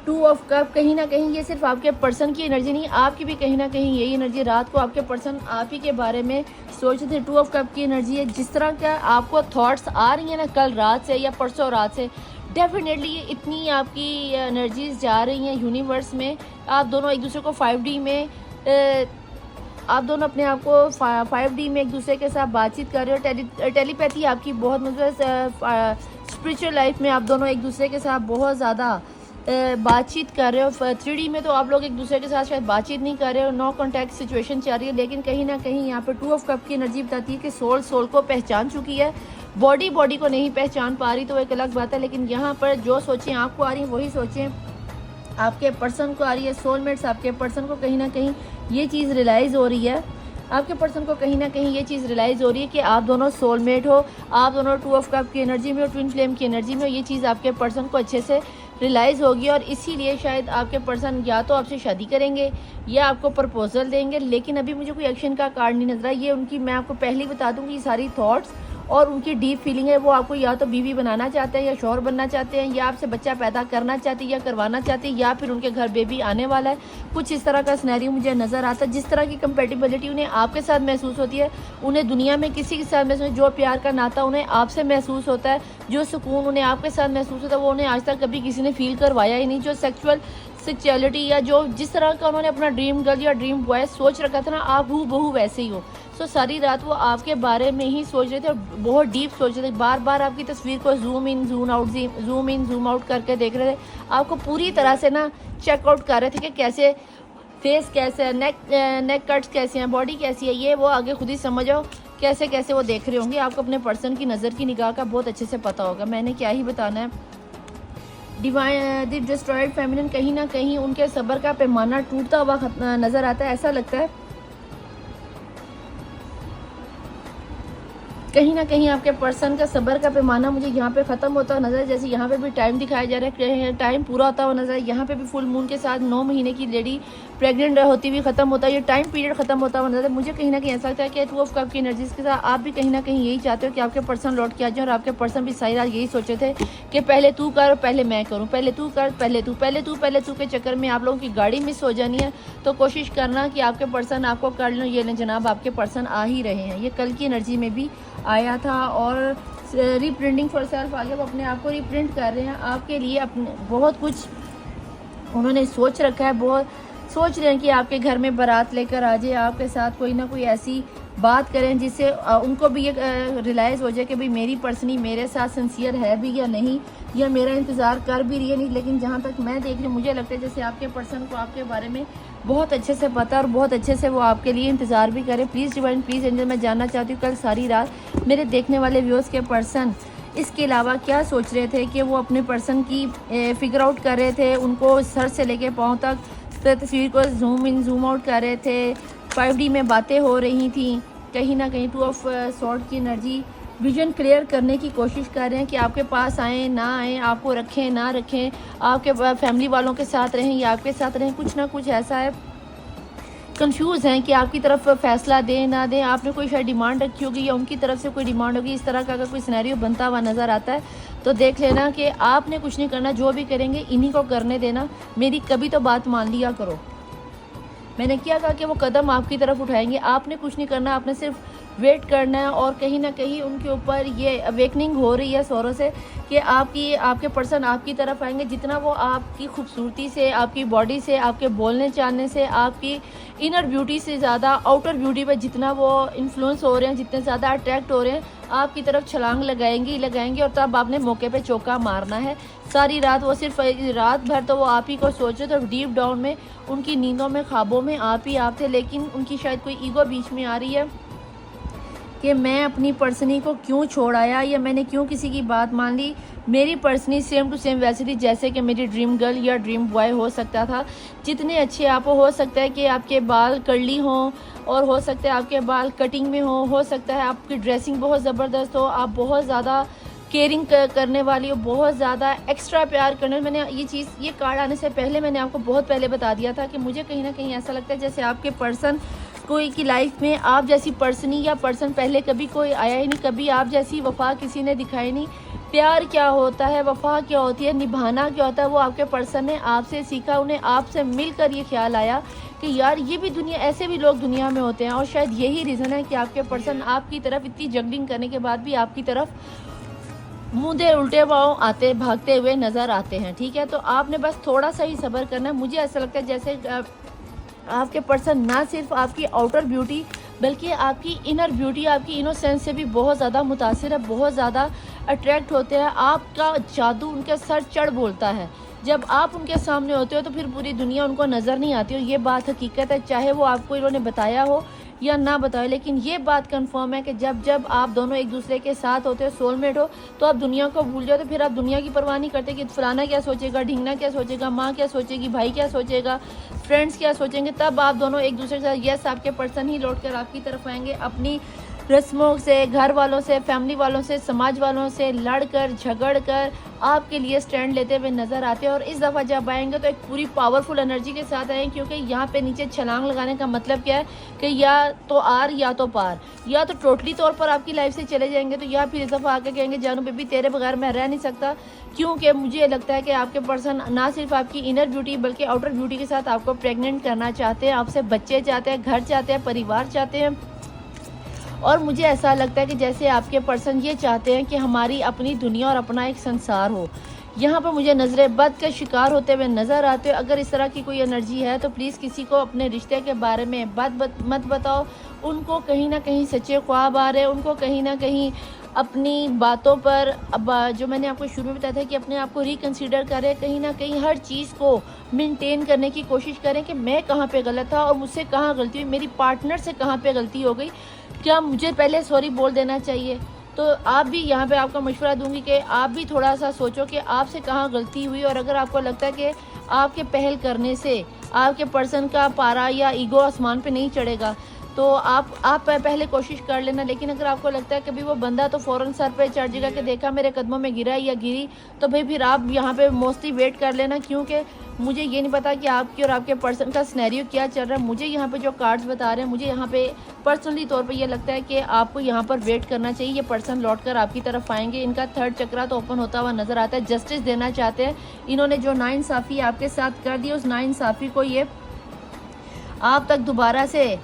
टू ऑफ कप, कहीं ना कहीं ये सिर्फ आपके पर्सन की एनर्जी नहीं, आपकी भी कहीं ना कहीं यही एनर्जी, रात को आपके पर्सन आप ही के बारे में सोचते थे। टू ऑफ कप की एनर्जी है, जिस तरह का आपको थॉट्स आ रही हैं ना कल रात से या परसों रात से, डेफिनेटली ये इतनी आपकी एनर्जीज जा रही हैं यूनिवर्स में। आप दोनों एक दूसरे को 5D में आप दोनों अपने आप को 5D में एक दूसरे के साथ बातचीत कर रहे हो। टेलीपैथी आपकी बहुत मतलब स्पिरिचुअल लाइफ में आप दोनों एक दूसरे के साथ बहुत ज़्यादा बातचीत कर रहे हो। 3D में तो आप लोग एक दूसरे के साथ शायद बातचीत नहीं कर रहे हो, नो कॉन्टैक्ट सिचुएशन चल रही है, लेकिन कहीं ना कहीं यहाँ पर 2 ऑफ कप की एनर्जी बताती है कि सोल सोल को पहचान चुकी है, बॉडी बॉडी को नहीं पहचान पा रही, तो एक अलग बात है। लेकिन यहाँ पर जो सोचें आपको आ रही हैं वही सोचें आपके पर्सन को आ रही है। सोलमेट्स आपके पर्सन को कहीं ना कहीं ये चीज़ रियलाइज़ हो रही है, आपके पर्सन को कहीं ना कहीं ये चीज़ रियलाइज़ हो रही है कि आप दोनों सोलमेट हो, आप दोनों 2 ऑफ कप की एनर्जी में हो, ट्विन फ्लेम की एनर्जी में हो। ये चीज़ आपके पर्सन को अच्छे से रियलाइज़ होगी और इसीलिए शायद आपके पर्सन या तो आपसे शादी करेंगे या आपको प्रपोजल देंगे, लेकिन अभी मुझे कोई एक्शन का कार्ड नहीं नजर आ। ये उनकी, मैं आपको पहले ही बता दूँ कि सारी थॉट्स और उनकी डीप फीलिंग है, वो आपको या तो बीवी बनाना चाहते हैं या शौहर बनना चाहते हैं, या आपसे बच्चा पैदा करना चाहते हैं या करवाना चाहते हैं, या फिर उनके घर बेबी आने वाला है। कुछ इस तरह का सिनेरियो मुझे नज़र आता है। जिस तरह की कंपेटिबिलिटी उन्हें आपके साथ महसूस होती है, उन्हें दुनिया में किसी के साथ महसूस, जो प्यार का नाता उन्हें आपसे महसूस होता है, जो सुकून उन्हें आपके साथ महसूस होता है, वो उन्हें आज तक कभी किसी ने फील करवाया ही नहीं। जो सेक्सुअल सेक्सुअलिटी या जो जिस तरह का उन्होंने अपना ड्रीम गर्ल या ड्रीम बॉय सोच रखा था ना, आप हूबहू वैसे ही हो। सो सारी रात वो आपके बारे में ही सोच रहे थे और बहुत डीप सोच रहे थे, बार बार आपकी तस्वीर को जूम इन जूम आउट करके देख रहे थे, आपको पूरी तरह से ना चेकआउट कर रहे थे कि कैसे फेस कैसे है, नेक कट्स कैसे हैं, बॉडी कैसी है, ये वो आगे खुद ही समझो कैसे कैसे वो देख रहे होंगे। आपको अपने पर्सन की नज़र की निगाह का बहुत अच्छे से पता होगा, मैंने क्या ही बताना है। डिवाइन द डिस्ट्रॉयड फेमिनिन, कहीं ना कहीं उनके सब्र का पैमाना टूटता हुआ नज़र आता है। ऐसा लगता है कहीं ना कहीं आपके पर्सन का सब्र का पैमाना मुझे यहाँ पे ख़त्म होता हुआ नज़र है। जैसे यहाँ पे भी टाइम दिखाया जा रहा है, टाइम पूरा होता हुआ नज़र है। यहाँ पे भी फुल मून के साथ 9 महीने की लेडी प्रेग्नेंट होती हुई ख़त्म होता है, ये टाइम पीरियड ख़त्म होता हुआ नज़र है। मुझे कहीं ना कहीं ऐसा लगता है कि 2 ऑफ कप की एनर्जीज के साथ आप भी कहीं ना कहीं यही चाहते हो कि आपके पर्सन लौट के आ जाए, और आपके पर्सन भी सारी रात यही सोचे थे कि पहले तू कर पहले मैं करूँ, पहले तू कर पहले तू के चक्कर में आप लोगों की गाड़ी मिस हो जानी है। तो कोशिश करना कि आपके पर्सन आपको कर लो। ये जनाब आपके पर्सन आ ही रहे हैं, ये कल की एनर्जी में भी आया था और रिप्रिंटिंग फॉर सेल्फ आ गया, वो अपने आप को रिप्रिंट कर रहे हैं आपके लिए। अपने बहुत कुछ उन्होंने सोच रखा है, बहुत सोच रहे हैं कि आपके घर में बारात लेकर आ जाए, आपके साथ कोई ना कोई ऐसी बात करें जिससे उनको भी ये रियलाइज़ हो जाए कि भाई मेरी पर्सनी मेरे साथ सिंसियर है भी या नहीं, या मेरा इंतज़ार कर भी रही है नहीं। लेकिन जहाँ तक मैं देख रही हूँ, मुझे लगता है जैसे आपके पर्सन को आपके बारे में बहुत अच्छे से पता और बहुत अच्छे से वो आपके लिए इंतज़ार भी करें। प्लीज़ डिवाइन, प्लीज़ एंजल, मैं जानना चाहती हूँ कल सारी रात मेरे देखने वाले व्यूअर्स के पर्सन इसके अलावा क्या सोच रहे थे कि वो अपने पर्सन की फिगर आउट कर रहे थे, उनको सर से लेके पाँव तक तस्वीर को जूम इन जूम आउट कर रहे थे, 5D में बातें हो रही थी। कहीं ना कहीं 2 ऑफ सॉर्ड की एनर्जी विजन क्लियर करने की कोशिश कर रहे हैं कि आपके पास आएँ ना आएँ, आपको रखें ना रखें, आपके फैमिली वालों के साथ रहें या आपके साथ रहें, कुछ ना कुछ ऐसा है। कंफ्यूज हैं कि आपकी तरफ फैसला दें ना दें, आपने कोई शायद डिमांड रखी होगी या उनकी तरफ से कोई डिमांड होगी। इस तरह का अगर कोई सिनेरियो बनता हुआ नज़र आता है तो देख लेना कि आपने कुछ नहीं करना, जो भी करेंगे इन्हीं को करने देना, मेरी कभी तो बात मान लिया करो। मैंने क्या कहा कि वो कदम आपकी तरफ उठाएंगे, आपने कुछ नहीं करना, आपने सिर्फ वेट करना है। और कहीं ना कहीं उनके ऊपर ये अवेकनिंग हो रही है सौरों से कि आपके पर्सन आपकी तरफ आएंगे। जितना वो आपकी खूबसूरती से, आपकी बॉडी से, आपके बोलने चालने से, आपकी इनर ब्यूटी से ज़्यादा आउटर ब्यूटी पर जितना वो इन्फ्लुएंस हो रहे हैं, जितने ज़्यादा अट्रैक्ट हो रहे हैं, आपकी तरफ छलांग लगाएंगे और तब आपने मौके पे चौका मारना है। सारी रात वो सिर्फ रात भर तो वो आप ही को सोच रहे थे, तो डीप डाउन में उनकी नींदों में ख्वाबों में आप ही आप थे। लेकिन उनकी शायद कोई ईगो बीच में आ रही है कि मैं अपनी पर्सनी को क्यों छोड़ आया या मैंने क्यों किसी की बात मान ली। मेरी पर्सनी सेम टू सेम वैसी थी जैसे कि मेरी ड्रीम गर्ल या ड्रीम बॉय हो सकता था। जितने अच्छे आप हो सकता है कि आपके बाल कर्ली हों, और हो सकता है आपके बाल कटिंग में हो सकता है आपकी ड्रेसिंग बहुत ज़बरदस्त हो, आप बहुत ज़्यादा केयरिंग करने वाली हो, बहुत ज़्यादा एक्स्ट्रा प्यार करने। मैंने ये कार्ड आने से पहले मैंने आपको बहुत पहले बता दिया था कि मुझे कहीं ना कहीं ऐसा लगता है जैसे आपके पर्सन कोई की लाइफ में आप जैसी पर्सनी या पर्सन पहले कभी कोई आया ही नहीं, कभी आप जैसी वफा किसी ने दिखाई नहीं। प्यार क्या होता है, वफा क्या होती है, निभाना क्या होता है, वो आपके पर्सन ने आपसे सीखा। उन्हें आपसे मिलकर ये ख्याल आया कि यार ये भी दुनिया, ऐसे भी लोग दुनिया में होते हैं। और शायद यही रीज़न है कि आपके पर्सन आपकी तरफ इतनी जगलिंग करने के बाद भी आपकी तरफ मुँह उल्टे पाँव आते भागते हुए नज़र आते हैं। ठीक है, तो आपने बस थोड़ा सा ही सब्र करना है। मुझे ऐसा लगता है जैसे आपके पर्सन ना सिर्फ आपकी आउटर ब्यूटी बल्कि आपकी इनर ब्यूटी, आपकी इनोसेंस से भी बहुत ज़्यादा मुतासिर है, बहुत ज़्यादा अट्रैक्ट होते हैं। आपका जादू उनके सर चढ़ बोलता है जब आप उनके सामने होते हो तो फिर पूरी दुनिया उनको नज़र नहीं आती, और ये बात हकीकत है, चाहे वो आपको इन्होंने बताया हो या ना बताया। लेकिन ये बात कंफर्म है कि जब जब आप दोनों एक दूसरे के साथ होते हो, सोलमेट हो, तो आप दुनिया को भूल जाओ। तो फिर आप दुनिया की परवाह नहीं करते कि फलाना क्या सोचेगा, ढींगना क्या सोचेगा, माँ क्या सोचेगी, भाई क्या सोचेगा, फ्रेंड्स क्या सोचेंगे। तब आप दोनों एक दूसरे के साथ, यस, आपके पर्सन ही लौट कर आपकी तरफ आएंगे, अपनी रस्मों से, घर वालों से, फैमिली वालों से, समाज वालों से लड़कर झगड़ कर आपके लिए स्टैंड लेते हुए नज़र आते हैं। और इस दफ़ा जब आएंगे तो एक पूरी पावरफुल एनर्जी के साथ आएँ, क्योंकि यहाँ पे नीचे छलांग लगाने का मतलब क्या है कि या तो आर या तो पार, या तो टोटली तौर पर आपकी लाइफ से चले जाएंगे, तो या फिर इस दफ़ा आके कहेंगे जानू बेबी तेरे बगैर मैं रह नहीं सकता, क्योंकि मुझे लगता है कि आपके पर्सन ना सिर्फ आपकी इनर ब्यूटी बल्कि आउटर ब्यूटी के साथ आपको प्रेग्नेंट करना चाहते हैं, आपसे बच्चे चाहते हैं, घर चाहते हैं, परिवार चाहते हैं। और मुझे ऐसा लगता है कि जैसे आपके पर्सन ये चाहते हैं कि हमारी अपनी दुनिया और अपना एक संसार हो। यहाँ पर मुझे नज़र बद का शिकार होते हुए नज़र आते हो। अगर इस तरह की कोई एनर्जी है तो प्लीज़ किसी को अपने रिश्ते के बारे में मत बताओ। उनको कहीं ना कहीं सच्चे ख्वाब आ रहे हैं, उनको कहीं ना कहीं अपनी बातों पर, अब जो मैंने आपको शुरू में बताया था कि अपने आप को रिकन्सिडर करें, कहीं ना कहीं हर चीज़ को मेंटेन करने की कोशिश करें कि मैं कहाँ पे गलत था और मुझसे कहाँ गलती हुई, मेरी पार्टनर से कहाँ पे गलती हो गई, क्या मुझे पहले सॉरी बोल देना चाहिए। तो आप भी यहाँ पे आपका मशवरा दूंगी कि आप भी थोड़ा सा सोचो कि आपसे कहाँ गलती हुई, और अगर आपको लगता है कि आपके पहल करने से आपके पर्सन का पारा या ईगो आसमान पे नहीं चढ़ेगा तो आप पहले कोशिश कर लेना। लेकिन अगर आपको लगता है कभी वो बंदा तो फ़ौरन सर पे चढ़ जाएगा कि देखा मेरे कदमों में गिरा या गिरी, तो भाई फिर आप यहाँ पे मोस्टली वेट कर लेना, क्योंकि मुझे ये नहीं पता कि आपकी और आपके पर्सन का सिनेरियो क्या चल रहा है। मुझे यहाँ पे जो कार्ड्स बता रहे हैं, मुझे यहाँ पे पर्सनली तौर पे ये लगता है कि आपको यहाँ पर वेट करना चाहिए। ये पर्सन लौट कर आपकी तरफ आएंगे, इनका थर्ड चक्रा तो ओपन होता हुआ नज़र आता है, जस्टिस देना चाहते हैं। इन्होंने जो नाइंसाफ़ी आपके साथ कर दी, उस नाइंसाफ़ी को ये आप तक दोबारा से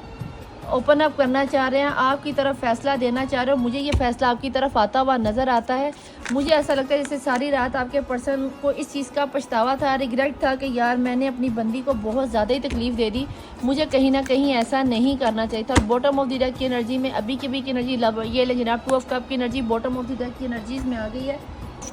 ओपन अप करना चाह रहे हैं, आपकी तरफ फैसला देना चाह रहे हो। मुझे ये फैसला आपकी तरफ आता हुआ नज़र आता है। मुझे ऐसा लगता है जैसे सारी रात आपके पर्सन को इस चीज़ का पछतावा था, रिग्रेट था कि यार मैंने अपनी बंदी को बहुत ज़्यादा ही तकलीफ़ दे दी, मुझे कहीं ना कहीं ऐसा नहीं करना चाहिए था। बॉटम ऑफ द डेक की एनर्जी में अभी की एनर्जी ये ले जनाब, 2 ऑफ कप की energy bottom of the deck की एनर्जीज़ में आ गई है।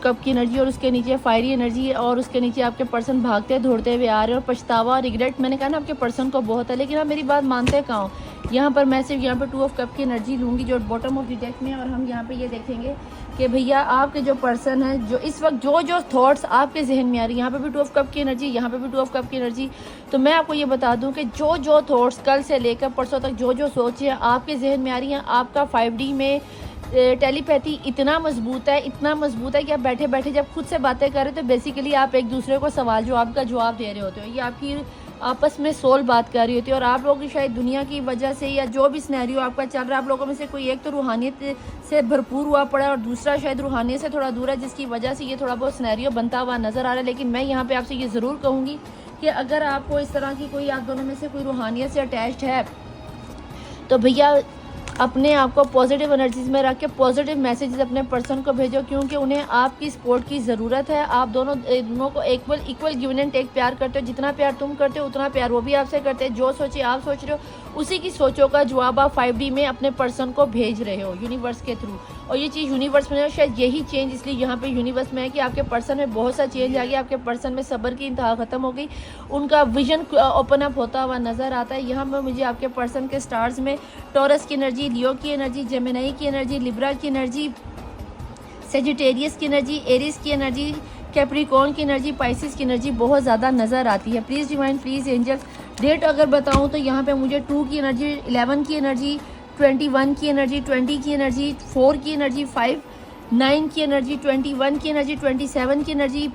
कप की एनर्जी और उसके नीचे फायरी एनर्जी, और उसके नीचे आपके पर्सन भागते दौड़ते हुए आ रहे हैं, और पछतावा रिग्रेट, मैंने कहा ना आपके पर्सन को बहुत है। लेकिन आप मेरी बात मानते कहाँ हो। यहाँ पर मैं सिर्फ यहाँ पर 2 ऑफ कप की एनर्जी लूँगी जो बॉटम ऑफ द डेक में, और हम यहाँ पे ये देखेंगे कि भैया आपके जो पर्सन है, जो इस वक्त जो थॉट्स आपके जहन में आ रही है, यहाँ पे भी 2 ऑफ कप की एनर्जी, यहाँ पे भी 2 ऑफ कप की एनर्जी। तो मैं आपको ये बता दूँ कि जो थॉट्स कल से लेकर परसों तक जो सोचें आपके जहन में आ रही हैं, आपका 5D में टेलीपैथी इतना मजबूत है कि आप बैठे बैठे जब खुद से बातें कर रहे हो तो बेसिकली आप एक दूसरे को सवाल जवाब का जवाब दे रहे होते हो, ये आपकी आपस में सोल बात कर रही होती है। और आप लोगों की शायद दुनिया की वजह से या जो भी सिनेरियो आपका चल रहा है, आप लोगों में से कोई एक तो रूहानियत से भरपूर हुआ पड़ा है और दूसरा शायद रूहानियत से थोड़ा दूर है, जिसकी वजह से ये थोड़ा बहुत सिनेरियो बनता हुआ नज़र आ रहा है। लेकिन मैं यहाँ पे आपसे ये ज़रूर कहूँगी कि अगर आपको इस तरह की कोई, आप दोनों में से कोई रूहानियत से अटैच्ड है तो भैया अपने आप को पॉजिटिव एनर्जीज में रख के पॉजिटिव मैसेजेस अपने पर्सन को भेजो, क्योंकि उन्हें आपकी सपोर्ट की ज़रूरत है। आप दोनों को इक्वल गिवन एंड टेक प्यार करते हो, जितना प्यार तुम करते हो उतना प्यार वो भी आपसे करते हैं। जो सोचे आप सोच रहे हो उसी की सोचों का जवाब आप 5D में अपने पर्सन को भेज रहे हो यूनिवर्स के थ्रू। और ये चीज़ यूनिवर्स में शायद यही चेंज इसलिए यहाँ पे यूनिवर्स में है कि आपके पर्सन में बहुत सा चेंज आ गया, आपके पर्सन में सब्र की इंतहा ख़त्म हो गई, उनका विजन ओपन अप होता हुआ नज़र आता है। यहाँ पर मुझे आपके पर्सन के स्टार्स में टॉरस की एनर्जी, लियो की एनर्जी, जेमिनी की एनर्जी, लिब्रा की एनर्जी, सेजिटेरियस की एनर्जी, एरिस की एनर्जी, कैप्रिकॉर्न की एनर्जी, पाइसिस की एनर्जी बहुत ज़्यादा नज़र आती है। Please divine, please angel. Date अगर बताऊं तो यहाँ पे मुझे 2 की एनर्जी, 11 की एनर्जी, 21 की एनर्जी, 20 की एनर्जी, 4 की एनर्जी, 5, 9 की एनर्जी, 21 की एनर्जी, 27 की एनर्जी,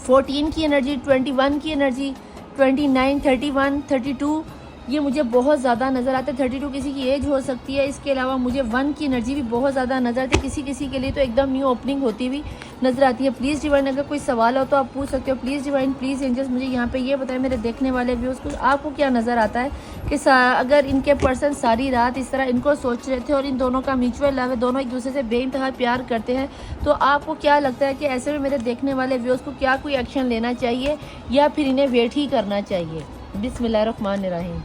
14 की एनर्जी, 21 की एनर्जी, 29, 31, 32 ये मुझे बहुत ज़्यादा नज़र आते हैं। 32 किसी की एज हो सकती है। इसके अलावा मुझे 1 की एनर्जी भी बहुत ज़्यादा नज़र आती है। किसी के लिए तो एकदम न्यू ओपनिंग होती हुई नज़र आती है। प्लीज़ डिवाइन अगर कोई सवाल हो तो आप पूछ सकते हो। प्लीज़ डिवाइन, प्लीज़ एंजल्स मुझे यहाँ पे ये बताएं मेरे देखने वाले व्यूज़ को आपको क्या नज़र आता है कि अगर इनके पर्सन सारी रात इस तरह इनको सोच रहे थे और इन दोनों का म्यूचुअल लव है, दोनों एक दूसरे से बेइंतहा प्यार करते हैं, तो आपको क्या लगता है कि ऐसे में मेरे देखने वाले व्यूज़ को क्या कोई एक्शन लेना चाहिए या फिर इन्हें वेट ही करना चाहिए? बिस्मिल्लाहिर्रहमानिर्रहीम।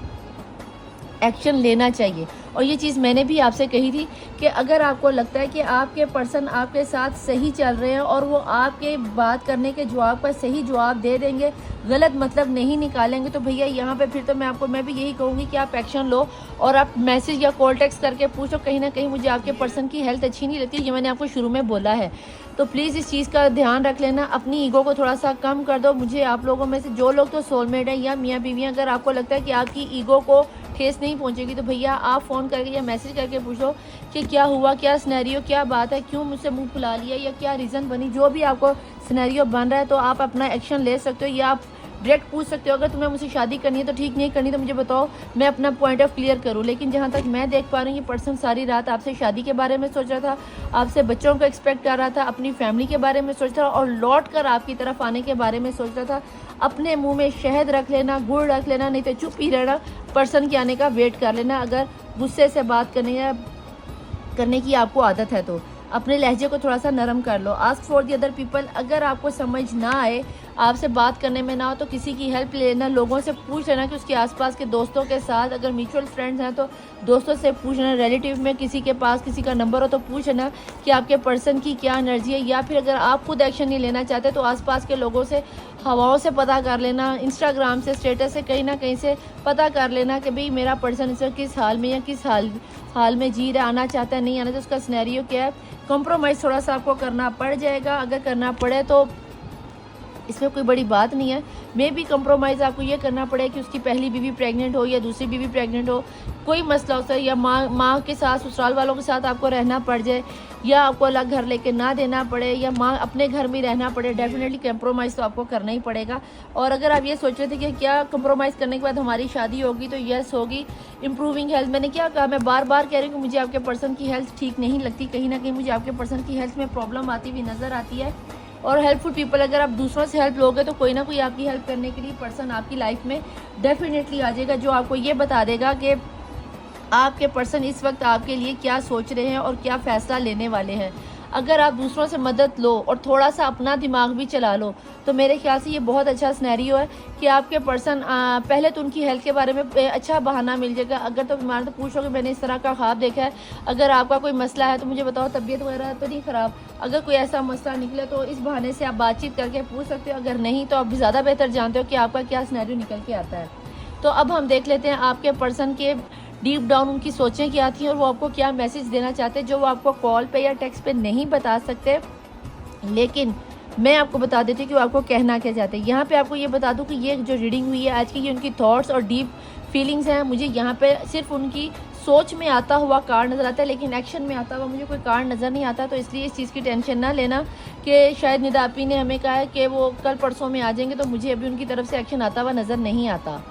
एक्शन लेना चाहिए। और ये चीज़ मैंने भी आपसे कही थी कि अगर आपको लगता है कि आपके पर्सन आपके साथ सही चल रहे हैं और वो आपके बात करने के जवाब पर सही जवाब दे देंगे, गलत मतलब नहीं निकालेंगे, तो भैया यहाँ पे फिर तो मैं भी यही कहूँगी कि आप एक्शन लो और आप मैसेज या कॉल टेक्स्ट करके पूछो। कहीं ना कहीं मुझे आपके पर्सन की हेल्थ अच्छी नहीं लगती, ये मैंने आपको शुरू में बोला है। तो प्लीज़ इस चीज़ का ध्यान रख लेना, अपनी ईगो को थोड़ा सा कम कर दो। मुझे आप लोगों में से जो लोग तो सोलमेट हैं या मियाँ बीवी, अगर आपको लगता है कि आपकी ईगो को ठेस नहीं पहुंचेगी तो भैया आप फ़ोन करके या मैसेज करके पूछो कि क्या हुआ, क्या सिनेरियो, क्या बात है, क्यों मुझसे मुंह फुला लिया या क्या रीज़न बनी। जो भी आपको सिनेरियो बन रहा है तो आप अपना एक्शन ले सकते हो या आप डायरेक्ट पूछ सकते हो। अगर तुम्हें मुझसे शादी करनी है तो ठीक, नहीं करनी तो मुझे बताओ, मैं अपना पॉइंट ऑफ क्लियर करूँ। लेकिन जहाँ तक मैं देख पा रही हूँ, ये पर्सन सारी रात आपसे शादी के बारे में सोच रहा था, आपसे बच्चों को एक्सपेक्ट कर रहा था, अपनी फैमिली के बारे में सोच रहा था और लौट कर आपकी तरफ आने के बारे में सोच रहा था। अपने मुंह में शहद रख लेना, गुड़ रख लेना, नहीं तो चुप ही रहना, पर्सन के आने का वेट कर लेना। अगर गुस्से से बात करने की आपको आदत है तो अपने लहजे को थोड़ा सा नरम कर लो। Ask for the other people, अगर आपको समझ ना आए, आपसे बात करने में ना हो तो किसी की हेल्प ले लेना। लोगों से पूछ लेना कि उसके आसपास के दोस्तों के साथ, अगर म्यूचुअल फ्रेंड्स हैं तो दोस्तों से पूछ लेना, रिलेटिव में किसी के पास किसी का नंबर हो तो पूछ लेना कि आपके पर्सन की क्या एनर्जी है। या फिर अगर आप खुद एक्शन नहीं लेना चाहते तो आसपास के लोगों से, हवाओं से पता कर लेना, इंस्टाग्राम से, स्टेटस से, कहीं ना कहीं से पता कर लेना कि भाई मेरा पर्सन इस वक्त किस हाल में या किस हाल में जी रहा, आना चाहता है, नहीं आना, तो उसका सिनेरियो क्या है। कॉम्प्रोमाइज़ थोड़ा सा आपको करना पड़ जाएगा, अगर करना पड़े तो इसमें कोई बड़ी बात नहीं है। मे भी कंप्रोमाइज़ आपको ये करना पड़े कि उसकी पहली बीवी प्रेग्नेंट हो या दूसरी बीवी प्रेग्नेंट हो, कोई मसला हो सर, या माँ के साथ, ससुराल वालों के साथ आपको रहना पड़ जाए, या आपको अलग घर लेके ना देना पड़े, या माँ अपने घर में रहना पड़े, डेफिनेटली कंप्रोमाइज़ तो आपको करना ही पड़ेगा। और अगर आप ये सोच रहे थे कि क्या कंप्रोमाइज़ करने के बाद हमारी शादी होगी, तो यस होगी। इम्प्रूविंग हेल्थ, मैंने क्या कहा, मैं बार बार कह रही हूँ कि मुझे आपके पर्सन की हेल्थ ठीक नहीं लगती, कहीं ना कहीं मुझे आपके पर्सन की हेल्थ में प्रॉब्लम आती हुई नज़र आती है। और हेल्पफुल पीपल, अगर आप दूसरों से हेल्प लोगे तो कोई ना कोई आपकी हेल्प करने के लिए पर्सन आपकी लाइफ में डेफिनेटली आ जाएगा, जो आपको ये बता देगा कि आपके पर्सन इस वक्त आपके लिए क्या सोच रहे हैं और क्या फ़ैसला लेने वाले हैं। अगर आप दूसरों से मदद लो और थोड़ा सा अपना दिमाग भी चला लो तो मेरे ख्याल से ये बहुत अच्छा सिनेरियो है कि आपके पर्सन पहले तो उनकी हेल्थ के बारे में अच्छा बहाना मिल जाएगा। अगर तो बीमार तो पूछोगे मैंने इस तरह का ख्वाब देखा है, अगर आपका कोई मसला है तो मुझे बताओ, तबीयत वगैरह तो नहीं ख़राब, अगर कोई ऐसा मसला निकले तो इस बहाने से आप बातचीत करके पूछ सकते हो। अगर नहीं तो आप ज़्यादा बेहतर जानते हो कि आपका क्या सिनेरियो निकल के आता है। तो अब हम देख लेते हैं आपके पर्सन के डीप डाउन उनकी सोचें क्या थी और वो आपको क्या मैसेज देना चाहते हैं, जो वो आपको कॉल पे या टेक्स्ट पे नहीं बता सकते, लेकिन मैं आपको बता देती हूँ कि वो आपको कहना क्या चाहते हैं। यहाँ पे आपको ये बता दूँ कि ये जो रीडिंग हुई है आज की, ये उनकी थॉट्स और डीप फीलिंग्स हैं। मुझे यहाँ पे सिर्फ उनकी सोच में आता हुआ कार्ड नज़र आता है, लेकिन एक्शन में आता हुआ मुझे कोई कार्ड नज़र नहीं आता। तो इसलिए इस चीज़ की टेंशन ना लेना कि शायद निदापी ने हमें कहा है कि वो कल परसों में आ जाएंगे, तो मुझे अभी उनकी तरफ से एक्शन आता हुआ नज़र नहीं आता।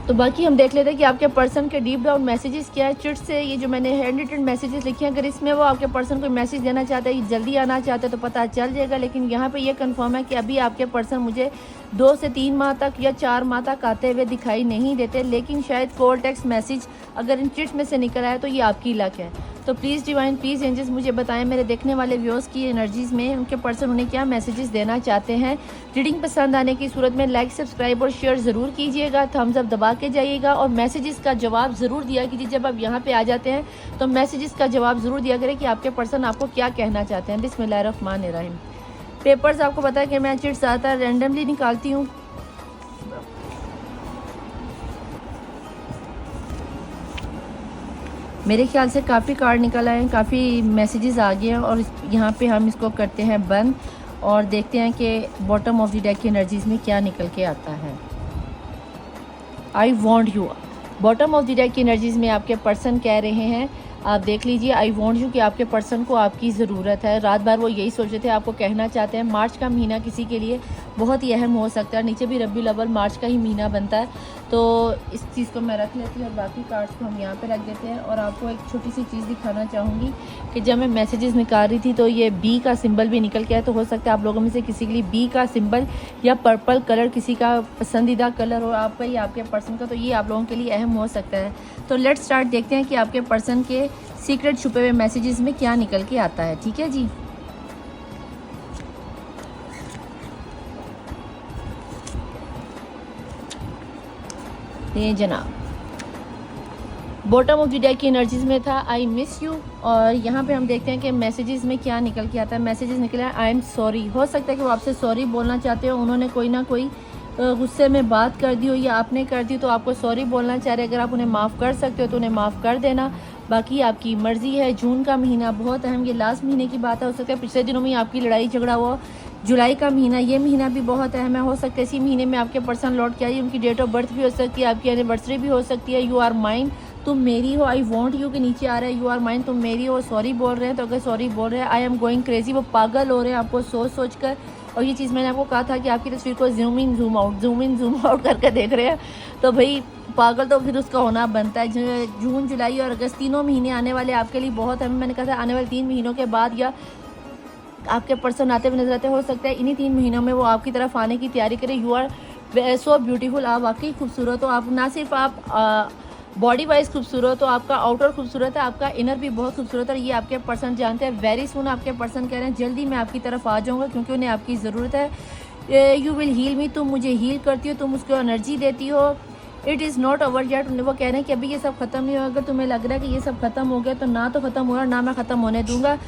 तो बाकी हम देख लेते हैं कि आपके पर्सन के डीप डाउन मैसेजेस क्या है। चिट से ये जो मैंने हैंड रिटन मैसेजेस लिखे हैं, अगर इसमें वो आपके पर्सन को मैसेज देना चाहते हैं, जल्दी आना चाहते हैं तो पता चल जाएगा। लेकिन यहाँ पे ये कंफर्म है कि अभी आपके पर्सन मुझे 2 से 3 माह तक या 4 माह तक आते हुए दिखाई नहीं देते, लेकिन शायद कॉल टेक्स्ट मैसेज अगर इन चिट्स में से निकल आए तो ये आपकी लक है। तो प्लीज़ डिवाइन, प्लीज़ एंजल्स मुझे बताएं मेरे देखने वाले व्यूअर्स की एनर्जीज़ में उनके पर्सन उन्हें क्या मैसेजेस देना चाहते हैं। रीडिंग पसंद आने की सूरत में लाइक, सब्सक्राइब और शेयर ज़रूर कीजिएगा, थम्स अप दबा के जाइएगा और मैसेजेस का जवाब ज़रूर दिया कीजिए। जब आप यहाँ पे आ जाते हैं तो मैसेजेस का जवाब ज़रूर दिया करें कि आपके पर्सन आपको क्या कहना चाहते हैं। बिस्मिल्लाहिर्रहमानिर्रहीम। पेपर्स आपको पता है कि मैं चिट्स ज़्यादातर रैंडमली निकालती हूँ। मेरे ख्याल से काफ़ी कार्ड निकल आए हैं, काफ़ी मैसेजेस आ गए हैं और यहाँ पे हम इसको करते हैं बंद और देखते हैं कि बॉटम ऑफ द डेक की एनर्जीज़ में क्या निकल के आता है। I want you, bottom of the deck की एनर्जीज़ में आपके पर्सन कह रहे हैं, आप देख लीजिए, आई वॉन्ट यू कि आपके पर्सन को आपकी ज़रूरत है। रात भर वो यही सोच रहे थे, आपको कहना चाहते हैं। मार्च का महीना किसी के लिए बहुत ही अहम हो सकता है, नीचे भी रबी अव्वल मार्च का ही महीना बनता है। तो इस चीज़ को मैं रख लेती हूँ और बाकी कार्ड्स को हम यहाँ पे रख देते हैं। और आपको एक छोटी सी चीज़ दिखाना चाहूँगी कि जब मैं मैसेजेस निकाल रही थी तो ये बी का सिंबल भी निकल के आया। तो हो सकता है आप लोगों में से किसी के लिए बी का सिंबल या पर्पल कलर किसी का पसंदीदा कलर हो आपका या आपके पर्सन का, तो ये आप लोगों के लिए अहम हो सकता है। तो लेट्स स्टार्ट, देखते हैं कि आपके पर्सन के सीक्रेट छुपे हुए मैसेजेस में क्या निकल के आता है। ठीक है जी, ये जनाब बॉटम ऑफ द डे की एनर्जीज में था आई मिस यू। और यहाँ पे हम देखते हैं कि मैसेजेस में क्या निकल के आता है। मैसेजेस निकला है आई एम सॉरी। हो सकता है कि वो आपसे सॉरी बोलना चाहते हो, उन्होंने कोई ना कोई गुस्से में बात कर दी हो या आपने कर दी तो आपको सॉरी बोलना चाह रहे। अगर आप उन्हें माफ़ कर सकते हो तो उन्हें माफ़ कर देना, बाकी आपकी मर्ज़ी है। जून का महीना बहुत अहम, ये लास्ट महीने की बात है। हो सकता है पिछले दिनों में आपकी लड़ाई झगड़ा हुआ। जुलाई का महीना, ये महीना भी बहुत अहम है। हो सकता है इसी महीने में आपके पर्सन लौट के आइए, उनकी डेट ऑफ बर्थ भी हो सकती है, आपकी एनिवर्सरी भी हो सकती है। यू आर माइन, तुम मेरी हो। आई वॉन्ट यू के नीचे आ रहा है यू आर माइन, तुम मेरी हो। सॉरी बोल रहे हैं, तो अगर सॉरी बोल रहे हैं आई एम गोइंग क्रेजी, वो पागल हो रहे हैं आपको सोच सोच कर। और ये चीज़ मैंने आपको कहा था कि आपकी तस्वीर को जूम इन जूम आउट करके देख रहे हैं, तो भाई पागल तो फिर उसका होना बनता है। जून जुलाई और अगस्त तीनों महीने आने वाले आपके लिए बहुत अहम। मैंने कहा था आने वाले 3 महीनों के बाद या आपके पर्सन आते हुए नजर आते, हो सकता है इन्हीं 3 महीनों में वो आपकी तरफ आने की तैयारी करें। यू आर सो ब्यूटीफुल, आप वाकई खूबसूरत हो। आप ना सिर्फ आप बॉडी वाइज खूबसूरत हो, आपका आउटर खूबसूरत है, आपका इनर भी बहुत खूबसूरत है। ये आपके पर्सन जानते हैं। वेरी सुन आपके पर्सन कह रहे हैं जल्दी मैं आपकी तरफ आ जाऊँगा, क्योंकि उन्हें आपकी ज़रूरत है। यू विल हील मी, तुम मुझे हील करती हो, तुम उसको एनर्जी देती हो। It is not over yet, वो कह रहे हैं कि अभी ये सब खत्म नहीं होगा। अगर तुम्हें लग रहा है कि ये सब खत्म हो गया तो ना तो खत्म हो रहा, ना मैं ख़त्म होने दूंगा।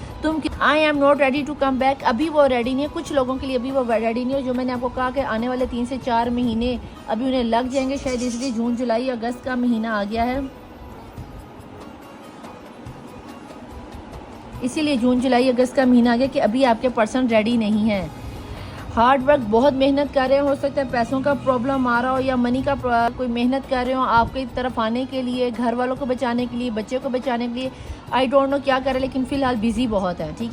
I am not ready to come back, अभी वो रेडी नहीं है। कुछ लोगों के लिए अभी वो रेडी नहीं है। जो मैंने आपको कहा कि आने वाले 3 से 4 महीने अभी उन्हें लग जाएंगे, शायद इसलिए जून जुलाई अगस्त का महीना आ गया है, इसीलिए जून जुलाई अगस्त का महीना आ गया कि अभी आपके पर्सन रेडी नहीं है। हार्ड वर्क, बहुत मेहनत कर रहे हो। हो सकता है पैसों का प्रॉब्लम आ रहा हो या मनी का कोई मेहनत कर रहे हो आपकी तरफ आने के लिए, घर वालों को बचाने के लिए, बच्चे को बचाने के लिए। आई डोंट नो क्या कर रहे, लेकिन फ़िलहाल बिजी बहुत है। ठीक,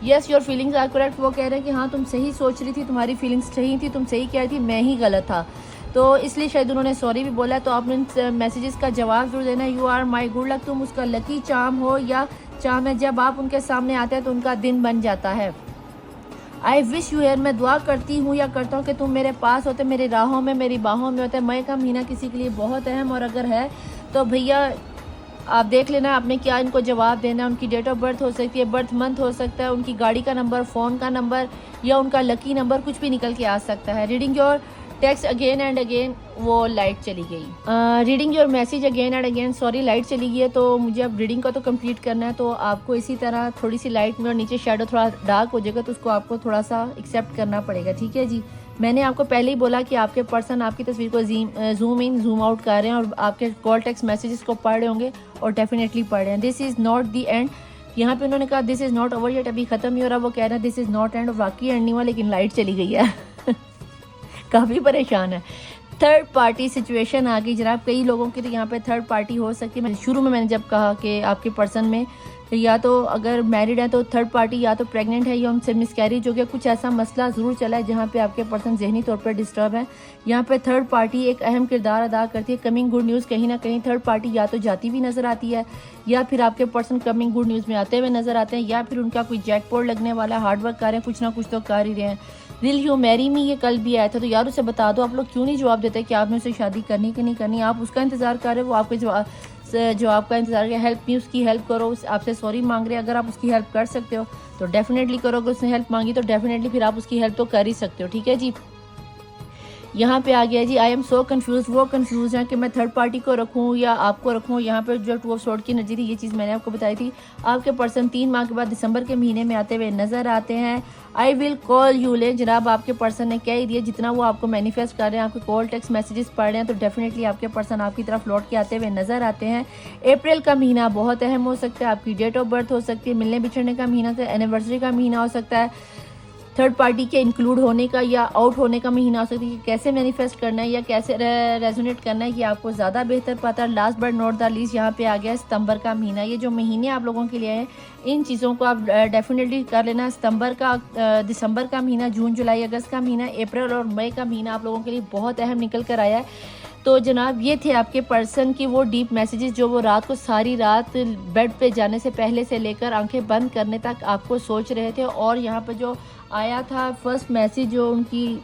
yes your feelings are correct, वो कह रहे हैं कि हाँ तुम सही सोच रही थी, तुम्हारी फीलिंग्स सही थी, तुम सही कह रही थी, मैं ही गलत था। तो इसलिए शायद उन्होंने सॉरी भी बोला है। तो आपने मैसेजेस का जवाब जरूर देना। You are my good luck, तुम उसका लकी चार्म हो या चार्म है। जब आप उनके सामने आते हैं तो उनका दिन बन जाता है। आई विश यू हेयर, मैं दुआ करती हूँ या करता हूँ कि तुम मेरे पास होते, मेरी राहों में, मेरी बाहों में होते। मई का महीना किसी के लिए बहुत अहम, और अगर है तो भैया आप देख लेना आपने क्या इनको जवाब देना है। उनकी डेट ऑफ बर्थ हो सकती है, बर्थ मंथ हो सकता है, उनकी गाड़ी का नंबर, फ़ोन का नंबर या उनका लकी नंबर, कुछ भी निकल के आ सकता है। Reading your text again and again, वो लाइट चली गई। Reading your message again and again, sorry light चली गई है। तो मुझे अब रीडिंग का तो कंप्लीट करना है, तो आपको इसी तरह थोड़ी सी लाइट में और नीचे शेडो थोड़ा डार्क हो जाएगा, तो उसको आपको थोड़ा सा एक्सेप्ट करना पड़ेगा। ठीक है जी, मैंने आपको पहले ही बोला कि आपके पर्सन आपकी तस्वीर को जूम इन जूम आउट कर रहे हैं और आपके कॉल टेक्स्ट मैसेजेस को पढ़ रहे होंगे और डेफिनेटली पढ़ रहे हैं। This is not the and, यहाँ पे उन्होंने कहा this is not over yet, अभी ख़त्म नहीं हो रहा। वो कह रहे हैं दिस इज़ नॉट एंड, वाकई एंड नहीं हुआ, लेकिन लाइट चली गई है। काफ़ी परेशान है। थर्ड पार्टी सिचुएशन आ गई जनाब। कई लोगों की तो यहाँ पे थर्ड पार्टी हो सकती है। शुरू में मैंने जब कहा कि आपके पर्सन में या तो अगर मैरिड है तो थर्ड पार्टी या तो प्रेग्नेंट है या उनसे मिसकैरेज हो गया, कुछ ऐसा मसला ज़रूर चला है जहाँ पे आपके पर्सन जहनी तौर पर डिस्टर्ब है। यहाँ पे थर्ड पार्टी एक अहम किरदार अदा करती है। कमिंग गुड न्यूज़, कहीं ना कहीं थर्ड पार्टी या तो जाती भी नज़र आती है या फिर आपके पर्सन कमिंग गुड न्यूज़ में आते हुए नज़र आते हैं, या फिर उनका कोई जैकपॉट लगने वाला, हार्ड वर्क कर रहे हैं, कुछ ना कुछ तो कर ही रहे हैं। विल यू मैरी मी, ये कल भी आया था, तो यार उसे बता दो। आप लोग क्यों नहीं जवाब देते कि आपने उसे शादी करनी कि नहीं करनी? आप उसका इंतज़ार कर रहे हो, वो आपके जवाब का इंतज़ार कर। हेल्प मी, उसकी हेल्प करो। आपसे सॉरी मांग रहे हैं, अगर आप उसकी हेल्प कर सकते हो तो डेफिनेटली करो। अगर उसने हेल्प मांगी तो डेफिनेटली फिर आप उसकी हेल्प तो कर ही सकते हो। ठीक है जी, यहाँ पे आ गया जी आई एम सो कन्फ्यूज। वो कन्फ्यूज हैं कि मैं थर्ड पार्टी को रखूँ या आपको रखूँ। यहाँ पे जो 2 ऑफ स्वॉर्ड की एनर्जी थी, ये चीज़ मैंने आपको बताई थी। आपके पर्सन 3 माह के बाद दिसंबर के महीने में आते हुए नज़र आते हैं। आई विल कॉल यू, ले जनाब आपके पर्सन ने कह ही दिया। जितना वो आपको मैनिफेस्ट कर रहे हैं, आपके कॉल टेक्स्ट मैसेजेस पढ़ रहे हैं, तो डेफिनेटली आपके पर्सन आपकी तरफ लौट के आते हुए नज़र आते हैं। अप्रैल का महीना बहुत अहम हो सकता है। आपकी डेट ऑफ बर्थ हो सकती है, मिलने बिछड़ने का महीना, एनिवर्सरी का महीना हो सकता है, थर्ड पार्टी के इंक्लूड होने का या आउट होने का महीना हो सकता है। कि कैसे मैनिफेस्ट करना है या कैसे रेजोनेट करना है, कि आपको ज़्यादा बेहतर पता है। Last but not the least, यहाँ पे आ गया सितंबर का महीना। ये जो महीने आप लोगों के लिए हैं, इन चीज़ों को आप डेफिनेटली कर लेना। सितंबर का, दिसंबर का महीना, जून जुलाई अगस्त का महीना, अप्रैल और मई का महीना आप लोगों के लिए बहुत अहम निकल कर आया है। तो जनाब ये थे आपके पर्सन की वो डीप मैसेजेस जो वो रात को, सारी रात बेड पे जाने से पहले से लेकर आंखें बंद करने तक आपको सोच रहे थे। और यहाँ पर जो आया था फर्स्ट मैसेज जो उनकी,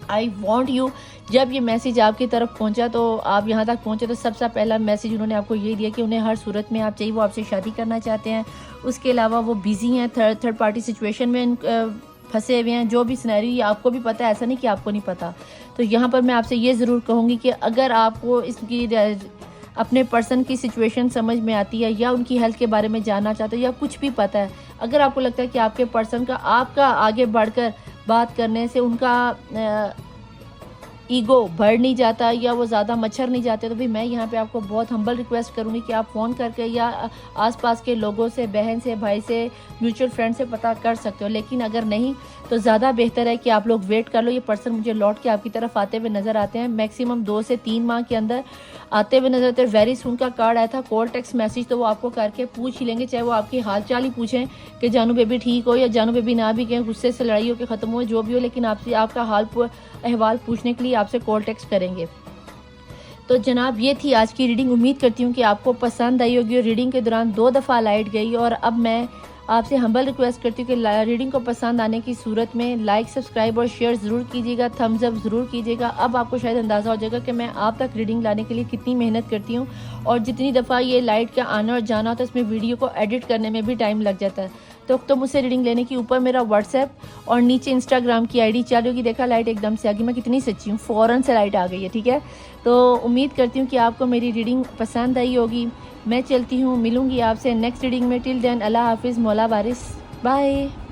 आई वॉन्ट यू, जब ये मैसेज आपकी तरफ पहुंचा तो आप यहाँ तक पहुंचे तो सबसे पहला मैसेज उन्होंने आपको ये दिया कि उन्हें हर सूरत में आप चाहिए, वो आपसे शादी करना चाहते हैं। उसके अलावा वो बिज़ी हैं, थर्ड पार्टी सिचुएशन में फंसे हुए हैं। जो भी सिनेरियो आपको भी पता है, ऐसा नहीं कि आपको नहीं पता। तो यहाँ पर मैं आपसे ये ज़रूर कहूँगी कि अगर आपको इसकी अपने पर्सन की सिचुएशन समझ में आती है, या उनकी हेल्थ के बारे में जानना चाहते हो, या कुछ भी पता है, अगर आपको लगता है कि आपके पर्सन का आपका आगे बढ़कर बात करने से उनका ईगो बढ़ नहीं जाता या वो ज़्यादा मच्छर नहीं जाते, तो भी मैं यहाँ पे आपको बहुत हम्बल रिक्वेस्ट करूँगी कि आप फ़ोन करके या आसपास के लोगों से, बहन से, भाई से, म्यूचुअल फ्रेंड से पता कर सकते हो। लेकिन अगर नहीं तो ज़्यादा बेहतर है कि आप लोग वेट कर लो। ये पर्सन मुझे लौट के आपकी तरफ आते हुए नज़र आते हैं, मैक्सिमम 2 से 3 माह के अंदर आते हुए नजर आते हैं। वेरी सुन का कार्ड आया था, कॉल टेक्स्ट मैसेज, तो वो आपको करके पूछ ही लेंगे, चाहे वो आपकी हाल चाल ही पूछें कि जानू बेबी ठीक हो, या जानू बेबी ना भी कहें, गुस्से से लड़ाई हो के ख़त्म हो, जो भी हो, लेकिन आपसे आपका हाल अहवाल पूछने के लिए आपसे कॉल टेक्स्ट करेंगे। तो जनाब ये थी आज की रीडिंग। उम्मीद करती हूँ कि आपको पसंद आई होगी। और रीडिंग के दौरान 2 दफ़ा लाइट गई, और अब मैं आपसे हम्बल रिक्वेस्ट करती हूँ कि रीडिंग को पसंद आने की सूरत में लाइक, सब्सक्राइब और शेयर ज़रूर कीजिएगा, थम्स अप ज़रूर कीजिएगा। अब आपको शायद अंदाज़ा हो जाएगा कि मैं आप तक रीडिंग लाने के लिए कितनी मेहनत करती हूँ, और जितनी दफ़ा ये लाइट का आना और जाना होता है, इसमें वीडियो को एडिट करने में भी टाइम लग जाता है। तो मुझसे रीडिंग लेने की ऊपर मेरा व्हाट्सएप और नीचे इंस्टाग्राम की आईडी चालू होगी। देखा लाइट एकदम से आ गई, मैं कितनी सच्ची हूँ, फ़ौरन से लाइट आ गई है। ठीक है, तो उम्मीद करती हूँ कि आपको मेरी रीडिंग पसंद आई होगी। मैं चलती हूँ, मिलूँगी आपसे नेक्स्ट रीडिंग में। टिल देन अल्लाह हाफिज़, मौला वारिस, बाय।